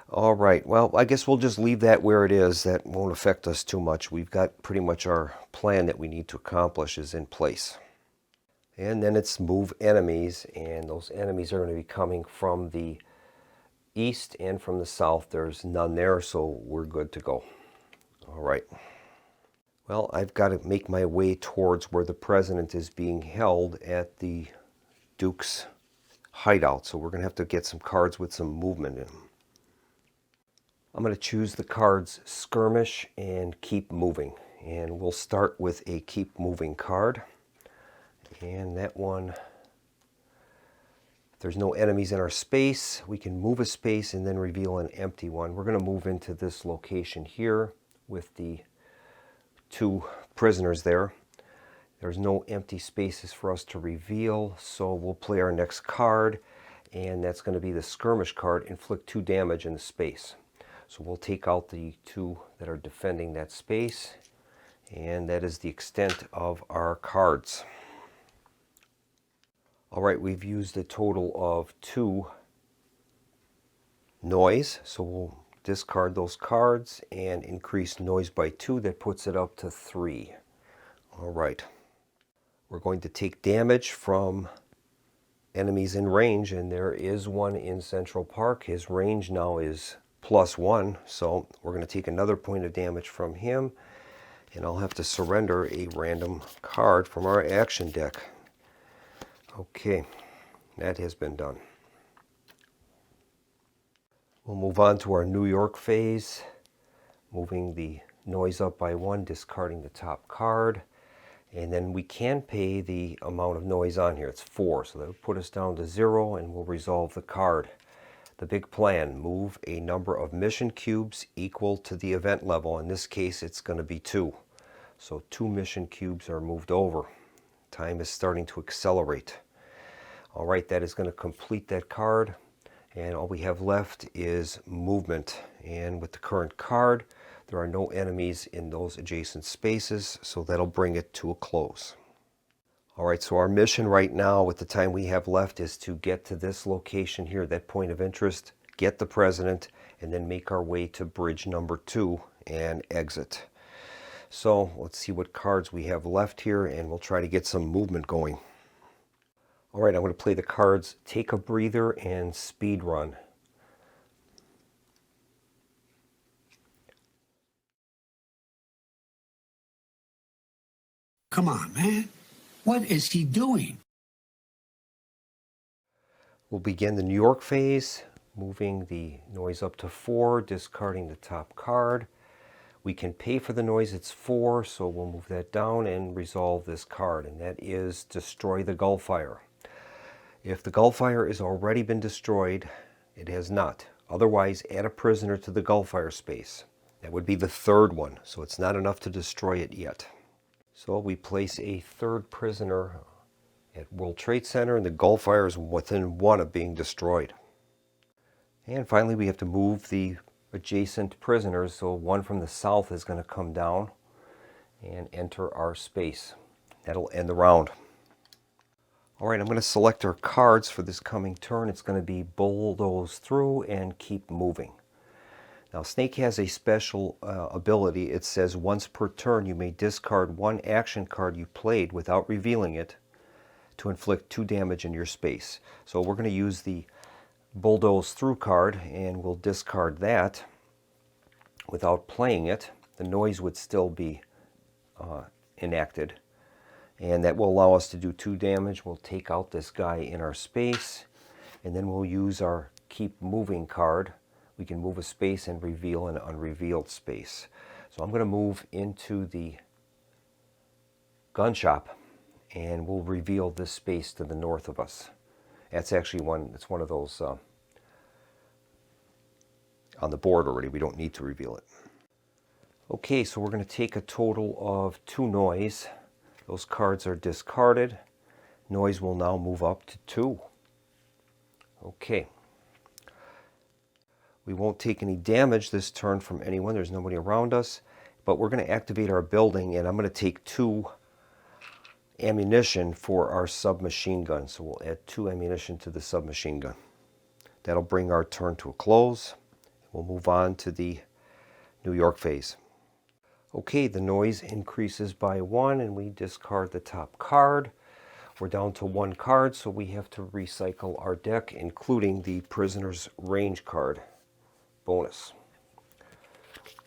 [SPEAKER 2] All right, well, I guess we'll just leave that where it is. That won't affect us too much. We've got pretty much our plan that we need to accomplish is in place. And then it's move enemies, and those enemies are going to be coming from the east and from the south. There's none there, so we're good to go. All right. Well, I've got to make my way towards where the president is being held at the Duke's hideout. So we're going to have to get some cards with some movement in them. I'm going to choose the cards Skirmish and Keep Moving. And we'll start with a Keep Moving card. And that one, if there's no enemies in our space, we can move a space and then reveal an empty one. We're going to move into this location here with the 2 prisoners there. There's no empty spaces for us to reveal, so we'll play our next card, and that's going to be the Skirmish card, inflict 2 damage in the space. So we'll take out the 2 that are defending that space, and that is the extent of our cards. Alright, we've used a total of 2 noise, so we'll discard those cards and increase noise by 2. That puts it up to 3. Alright. We're going to take damage from enemies in range, and there is one in Central Park. His range now is +1, so we're going to take another point of damage from him, and I'll have to surrender a random card from our action deck. Okay, that has been done. We'll move on to our New York phase, moving the noise up by 1, discarding the top card. And then we can pay the amount of noise on here. It's 4, so that'll put us down to 0, and we'll resolve the card. The big plan, move a number of mission cubes equal to the event level. In this case, it's going to be 2. So 2 mission cubes are moved over. Time is starting to accelerate. All right, that is going to complete that card. And all we have left is movement. And with the current card, there are no enemies in those adjacent spaces, so that'll bring it to a close. All right, so our mission right now with the time we have left is to get to this location here, that point of interest, get the president, and then make our way to bridge number 2 and exit. So let's see what cards we have left here, and we'll try to get some movement going. All right, I'm going to play the cards Take a Breather and Speed Run.
[SPEAKER 3] Come on, man. What is he doing?
[SPEAKER 2] We'll begin the New York phase, moving the noise up to 4, discarding the top card. We can pay for the noise, it's 4, so we'll move that down and resolve this card, and that is Destroy the Gullfire. If the Gullfire has already been destroyed, it has not. Otherwise, add a prisoner to the Gullfire space. That would be the 3rd one, so it's not enough to destroy it yet. So we place a 3rd prisoner at World Trade Center, and the Gullfire is within 1 of being destroyed. And finally, we have to move the adjacent prisoners, so 1 from the south is going to come down and enter our space. That'll end the round. All right, I'm going to select our cards for this coming turn. It's going to be Bulldoze Through and Keep Moving. Now, Snake has a special ability. It says once per turn you may discard 1 action card you played without revealing it to inflict 2 damage in your space. So we're going to use the Bulldoze Through card, and we'll discard that without playing it. The noise would still be enacted, and that will allow us to do 2 damage. We'll take out this guy in our space, and then we'll use our Keep Moving card. We can move a space and reveal an unrevealed space. So I'm going to move into the gun shop, and we'll reveal this space to the north of us. That's actually one of those on the board already. We don't need to reveal it. Okay, so we're going to take a total of 2 noise. Those cards are discarded. Noise will now move up to 2. Okay. We won't take any damage this turn from anyone. There's nobody around us. But we're going to activate our building, and I'm going to take 2 ammunition for our submachine gun. So we'll add 2 ammunition to the submachine gun. That'll bring our turn to a close. We'll move on to the New York phase. Okay, the noise increases by 1, and we discard the top card. We're down to 1 card, so we have to recycle our deck, including the prisoner's range card bonus.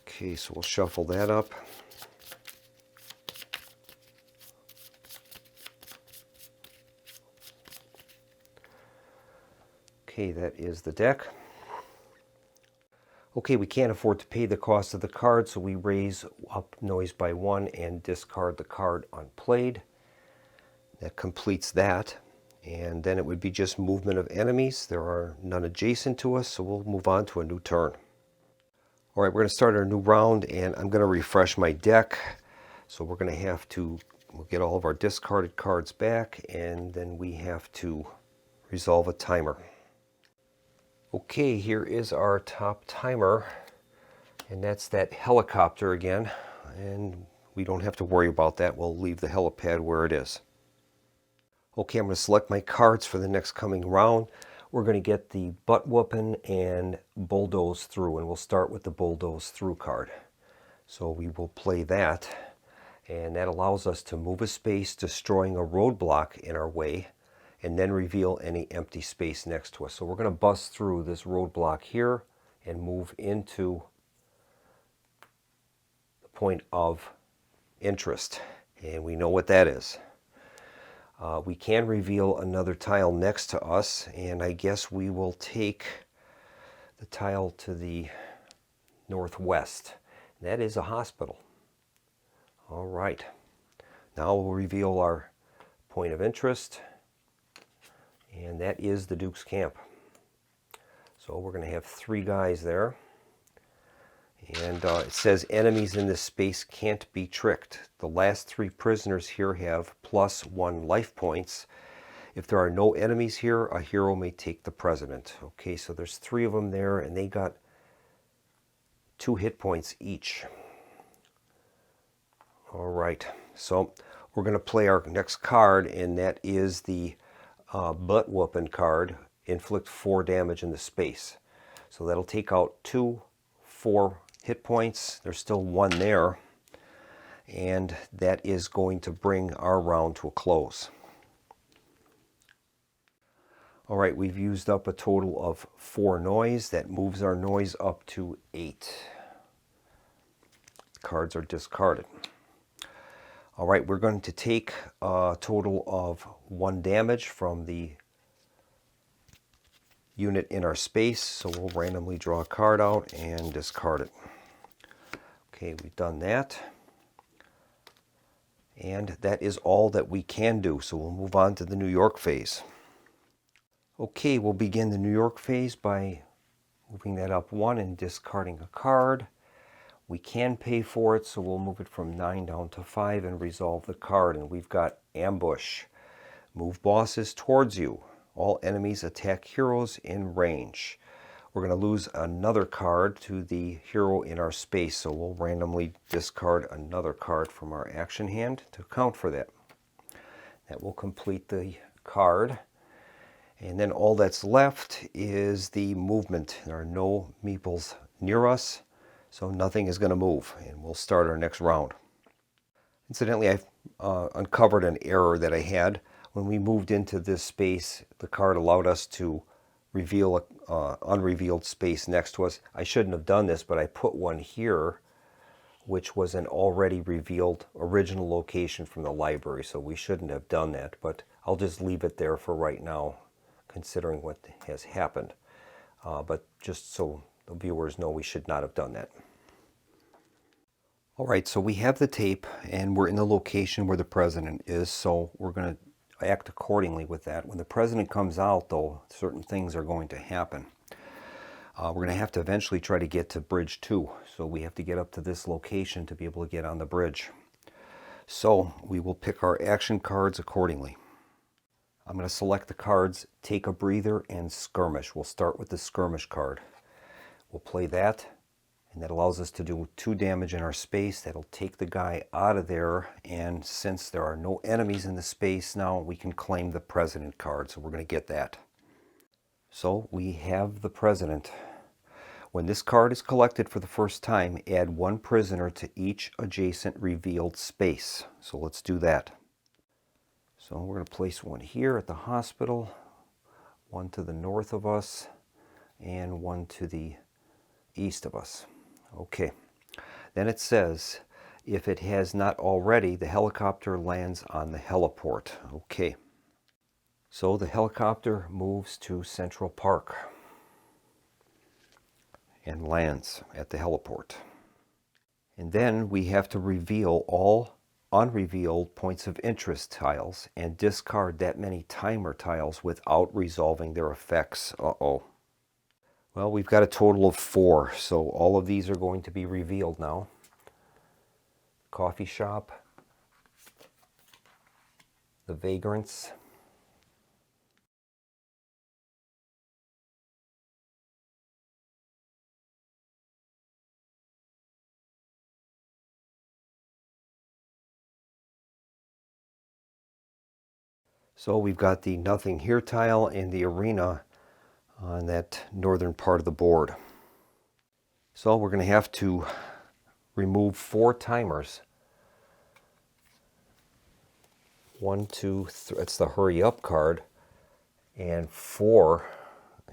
[SPEAKER 2] Okay, so we'll shuffle that up. Okay, that is the deck. Okay, we can't afford to pay the cost of the card, so we raise up noise by 1 and discard the card unplayed. That completes that. And then it would be just movement of enemies. There are none adjacent to us, so we'll move on to a new turn. All right, we're going to start our new round, and I'm going to refresh my deck. So we're going to have to, we'll get all of our discarded cards back, and then we have to resolve a timer. Okay, here is our top timer, and that's that helicopter again, and we don't have to worry about that. We'll leave the helipad where it is. Okay, I'm going to select my cards for the next coming round. We're going to get the butt whooping and bulldoze through, and we'll start with the bulldoze through card. So we will play that, and that allows us to move a space, destroying a roadblock in our way, and then reveal any empty space next to us. So we're going to bust through this roadblock here and move into the point of interest. And we know what that is. We can reveal another tile next to us, and I guess we will take the tile to the northwest. That is a hospital. All right. Now we'll reveal our point of interest, and that is the Duke's camp. So we're going to have 3 guys there. And it says enemies in this space can't be tricked. The last 3 prisoners here have +1 life points. If there are no enemies here, a hero may take the president. Okay, so there's 3 of them there, and they got 2 hit points each. All right, so we're going to play our next card, and that is the butt whooping card. Inflict 4 damage in the space. So that'll take out 2, 4 hit points. There's still 1 there, and that is going to bring our round to a close. All right, we've used up a total of 4 noise. That moves our noise up to 8. Cards are discarded. All right, we're going to take a total of 1 damage from the unit in our space, so we'll randomly draw a card out and discard it. Okay, we've done that. And that is all that we can do, so we'll move on to the New York phase. Okay, we'll begin the New York phase by moving that up 1 and discarding a card. We can pay for it, so we'll move it from 9 down to 5 and resolve the card. And we've got ambush. Move bosses towards you. All enemies attack heroes in range. We're going to lose another card to the hero in our space, so we'll randomly discard another card from our action hand to account for that. That will complete the card. And then all that's left is the movement. There are no meeples near us, so nothing is going to move, and we'll start our next round. Incidentally, I've uncovered an error that I had. When we moved into this space, the card allowed us to reveal an unrevealed space next to us. I shouldn't have done this, but I put one here, which was an already revealed original location from the library, so we shouldn't have done that, but I'll just leave it there for right now, considering what has happened. But just so the viewers know, we should not have done that. All right, so we have the tape, and we're in the location where the president is, so we're going to act accordingly with that. When the president comes out, though, certain things are going to happen. We're going to have to eventually try to get to Bridge 2, so we have to get up to this location to be able to get on the bridge. So we will pick our action cards accordingly. I'm going to select the cards Take a Breather and Skirmish. We'll start with the Skirmish card. We'll play that, and that allows us to do 2 damage in our space. That'll take the guy out of there, and since there are no enemies in the space now, we can claim the president card, so we're going to get that. So we have the president. When this card is collected for the first time, add 1 prisoner to each adjacent revealed space. So let's do that. So we're going to place 1 here at the hospital, 1 to the north of us, and 1 to the east of us. Okay. Then it says, if it has not already, the helicopter lands on the heliport. Okay. So the helicopter moves to Central Park and lands at the heliport. And then we have to reveal all unrevealed points of interest tiles and discard that many timer tiles without resolving their effects. Uh-oh. Well, we've got a total of 4, so all of these are going to be revealed now. Coffee shop, the vagrants, so we've got the nothing here tile in the arena on that northern part of the board. So we're going to have to remove 4 timers. 1, 2, 3, that's the hurry up card, and 4,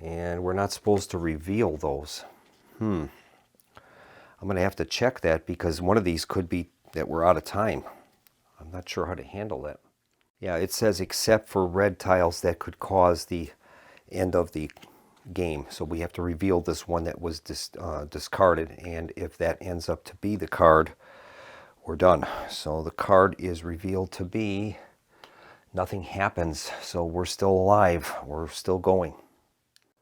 [SPEAKER 2] and we're not supposed to reveal those. I'm going to have to check that because one of these could be that we're out of time. I'm not sure how to handle that. Yeah, it says except for red tiles that could cause the end of the game. So we have to reveal this one that was discarded, and if that ends up to be the card, we're done. So the card is revealed to be nothing happens, so we're still alive, we're still going.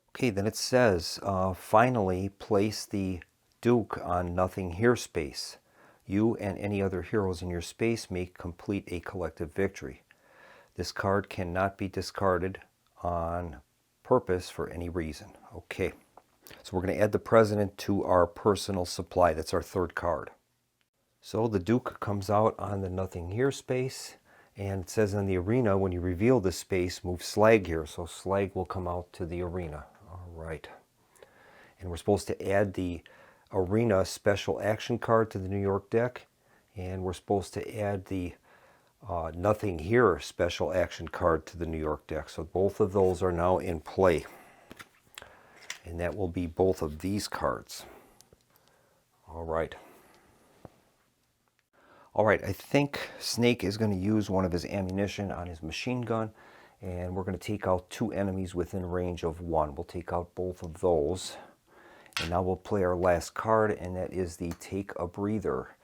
[SPEAKER 2] Okay, then it says finally place the Duke on nothing here space. You and any other heroes in your space may complete a collective victory. This card cannot be discarded on purpose for any reason. Okay, so we're going to add the President to our personal supply. That's our 3rd card. So the Duke comes out on the nothing here space, and it says in the arena when you reveal this space, move Slag here. So Slag will come out to the arena. All right. And we're supposed to add the arena special action card to the New York deck, and we're supposed to add the nothing here special action card to the New York deck. So both of those are now in play, and that will be both of these cards. All right, I think Snake is going to use one of his ammunition on his machine gun, and we're going to take out 2 enemies within range of 1. We'll take out both of those, and now we'll play our last card, and that is the Take a Breather.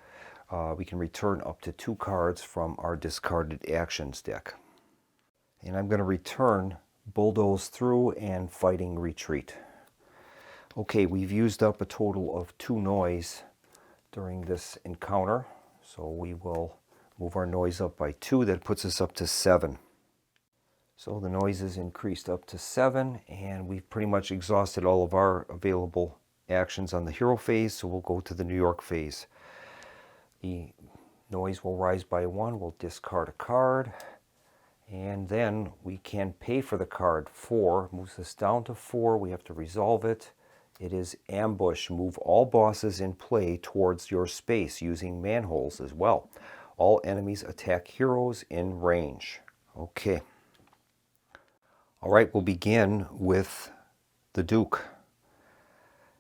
[SPEAKER 2] We can return up to 2 cards from our discarded actions deck. And I'm going to return Bulldoze Through and Fighting Retreat. Okay, we've used up a total of 2 noise during this encounter, so we will move our noise up by 2. That puts us up to 7. So the noise is increased up to 7, and we've pretty much exhausted all of our available actions on the hero phase, so we'll go to the New York phase. The noise will rise by 1. We'll discard a card, and then we can pay for the card. 4 moves us down to 4. We have to resolve it. It is Ambush. Move all bosses in play towards your space using manholes as well. All enemies attack heroes in range. Okay. All right, we'll begin with the Duke.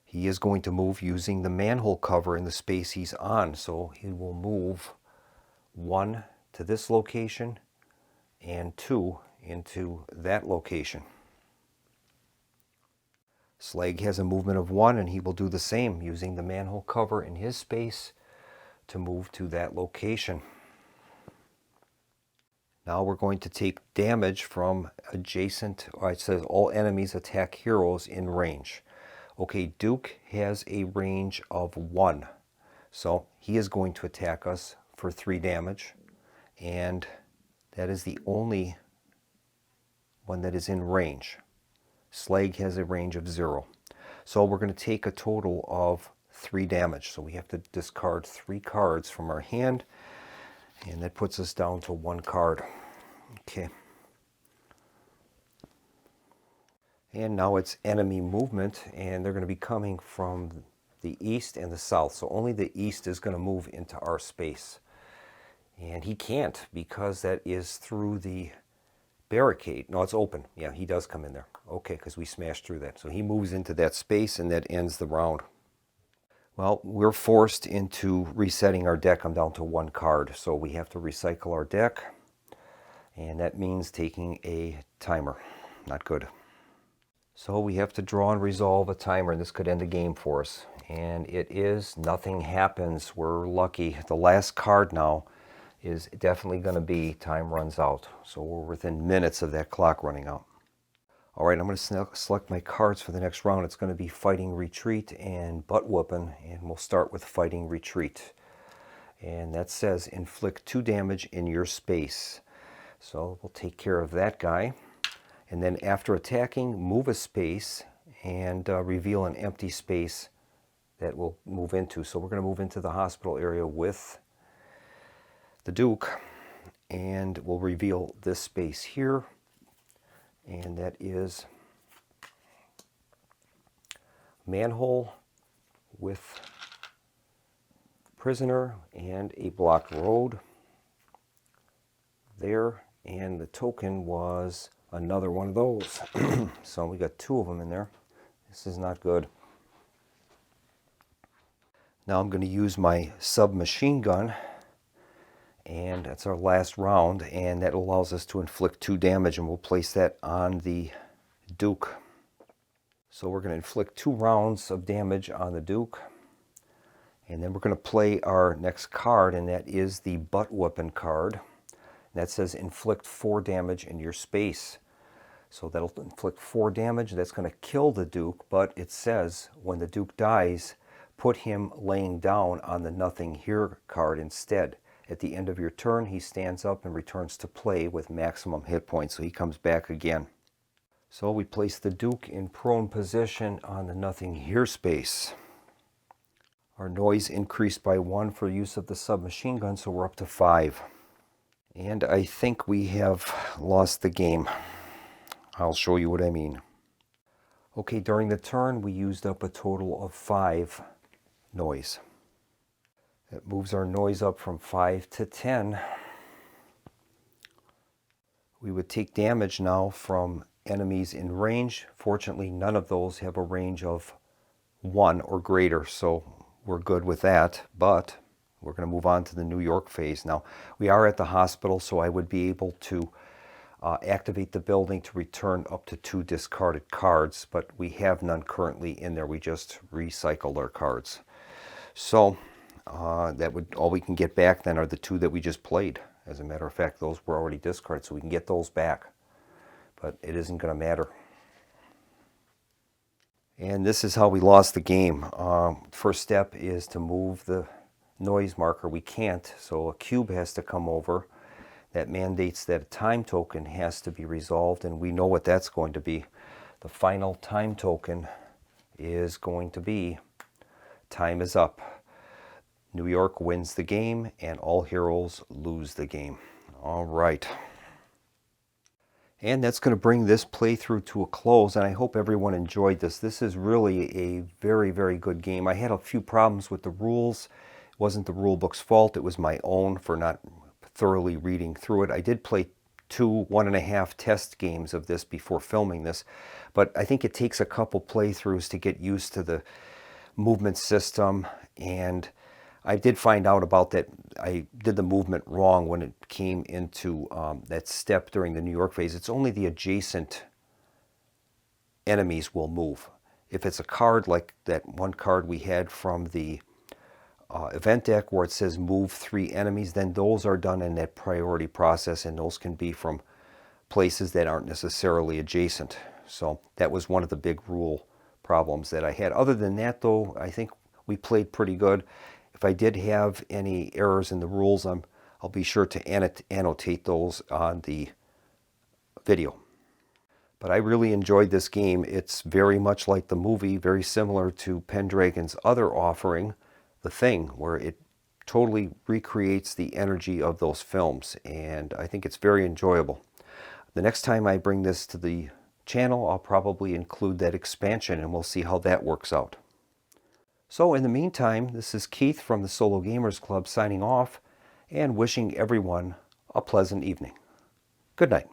[SPEAKER 2] He is going to move using the manhole cover in the space he's on. So he will move 1 to this location and 2 into that location. Slag has a movement of 1, and he will do the same using the manhole cover in his space to move to that location. Now we're going to take damage from adjacent, it says all enemies attack heroes in range. Okay, Duke has a range of 1, so he is going to attack us for 3 damage, and that is the only one that is in range. Slag has a range of 0. So we're going to take a total of 3 damage. So we have to discard 3 cards from our hand, and that puts us down to 1 card. Okay. And now it's enemy movement, and they're going to be coming from the east and the south. So only the east is going to move into our space. And he can't, because that is through the barricade. No, it's open. Yeah, he does come in there. Okay, because we smashed through that. So he moves into that space, and that ends the round. Well, we're forced into resetting our deck. I'm down to 1 card. So we have to recycle our deck. And that means taking a timer. Not good. So we have to draw and resolve a timer, and this could end the game for us. And it is, nothing happens. We're lucky. The last card now is definitely going to be time runs out. So we're within minutes of that clock running out. All right, I'm going to select my cards for the next round. It's going to be Fighting Retreat and Butt Whooping, and we'll start with Fighting Retreat. And that says inflict 2 damage in your space. So we'll take care of that guy. And then after attacking, move a space and reveal an empty space that we'll move into. So we're going to move into the hospital area with the Duke, and we'll reveal this space here, and that is manhole with prisoner and a blocked road there, and the token was another one of those. So we got 2 of them in there. This is not good. Now I'm going to use my submachine gun, and that's our last round, and that allows us to inflict 2 damage, and we'll place that on the Duke. So we're going to inflict 2 rounds of damage on the Duke, and then we're going to play our next card, and that is the Butt Whooping card. And that says inflict 4 damage in your space. So that'll inflict 4 damage. That's going to kill the Duke, but it says when the Duke dies, put him laying down on the Nothing Here card instead. At the end of your turn, he stands up and returns to play with maximum hit points, so he comes back again. So we place the Duke in prone position on the Nothing Here space. Our noise increased by 1 for use of the submachine gun, so we're up to 5. And I think we have lost the game. I'll show you what I mean. Okay, during the turn, we used up a total of 5 noise. That moves our noise up from 5 to 10. We would take damage now from enemies in range. Fortunately, none of those have a range of 1 or greater, so we're good with that. But we're going to move on to the New York phase. Now, we are at the hospital, so I would be able to activate the building to return up to 2 discarded cards, but we have none currently in there. We just recycled our cards. So that would, all we can get back then are the 2 that we just played. As a matter of fact, those were already discarded, so we can get those back. But it isn't going to matter. And this is how we lost the game. First step is to move the noise marker. We can't, so a cube has to come over. That mandates that a time token has to be resolved, and we know what that's going to be. The final time token is going to be time is up. New York wins the game, and all heroes lose the game. All right. And that's going to bring this playthrough to a close, and I hope everyone enjoyed this. This is really a very, very good game. I had a few problems with the rules. It wasn't the rule book's fault. It was my own for not thoroughly reading through it. I did play 2 1.5 test games of this before filming this, but I think it takes a couple playthroughs to get used to the movement system, and I did find out about that. I did the movement wrong when it came into that step during the New York phase. It's only the adjacent enemies will move. If it's a card like that one card we had from the event deck where it says move 3 enemies, then those are done in that priority process, and those can be from places that aren't necessarily adjacent. So that was one of the big rule problems that I had. Other than that, though, I think we played pretty good. If I did have any errors in the rules, I'll be sure to annotate those on the video. But I really enjoyed this game. It's very much like the movie, very similar to Pendragon's other offering, The Thing, where it totally recreates the energy of those films, and I think it's very enjoyable. The next time I bring this to the channel, I'll probably include that expansion, and we'll see how that works out. So in the meantime, this is Keith from the Solo Gamers Club signing off and wishing everyone a pleasant evening. Good night.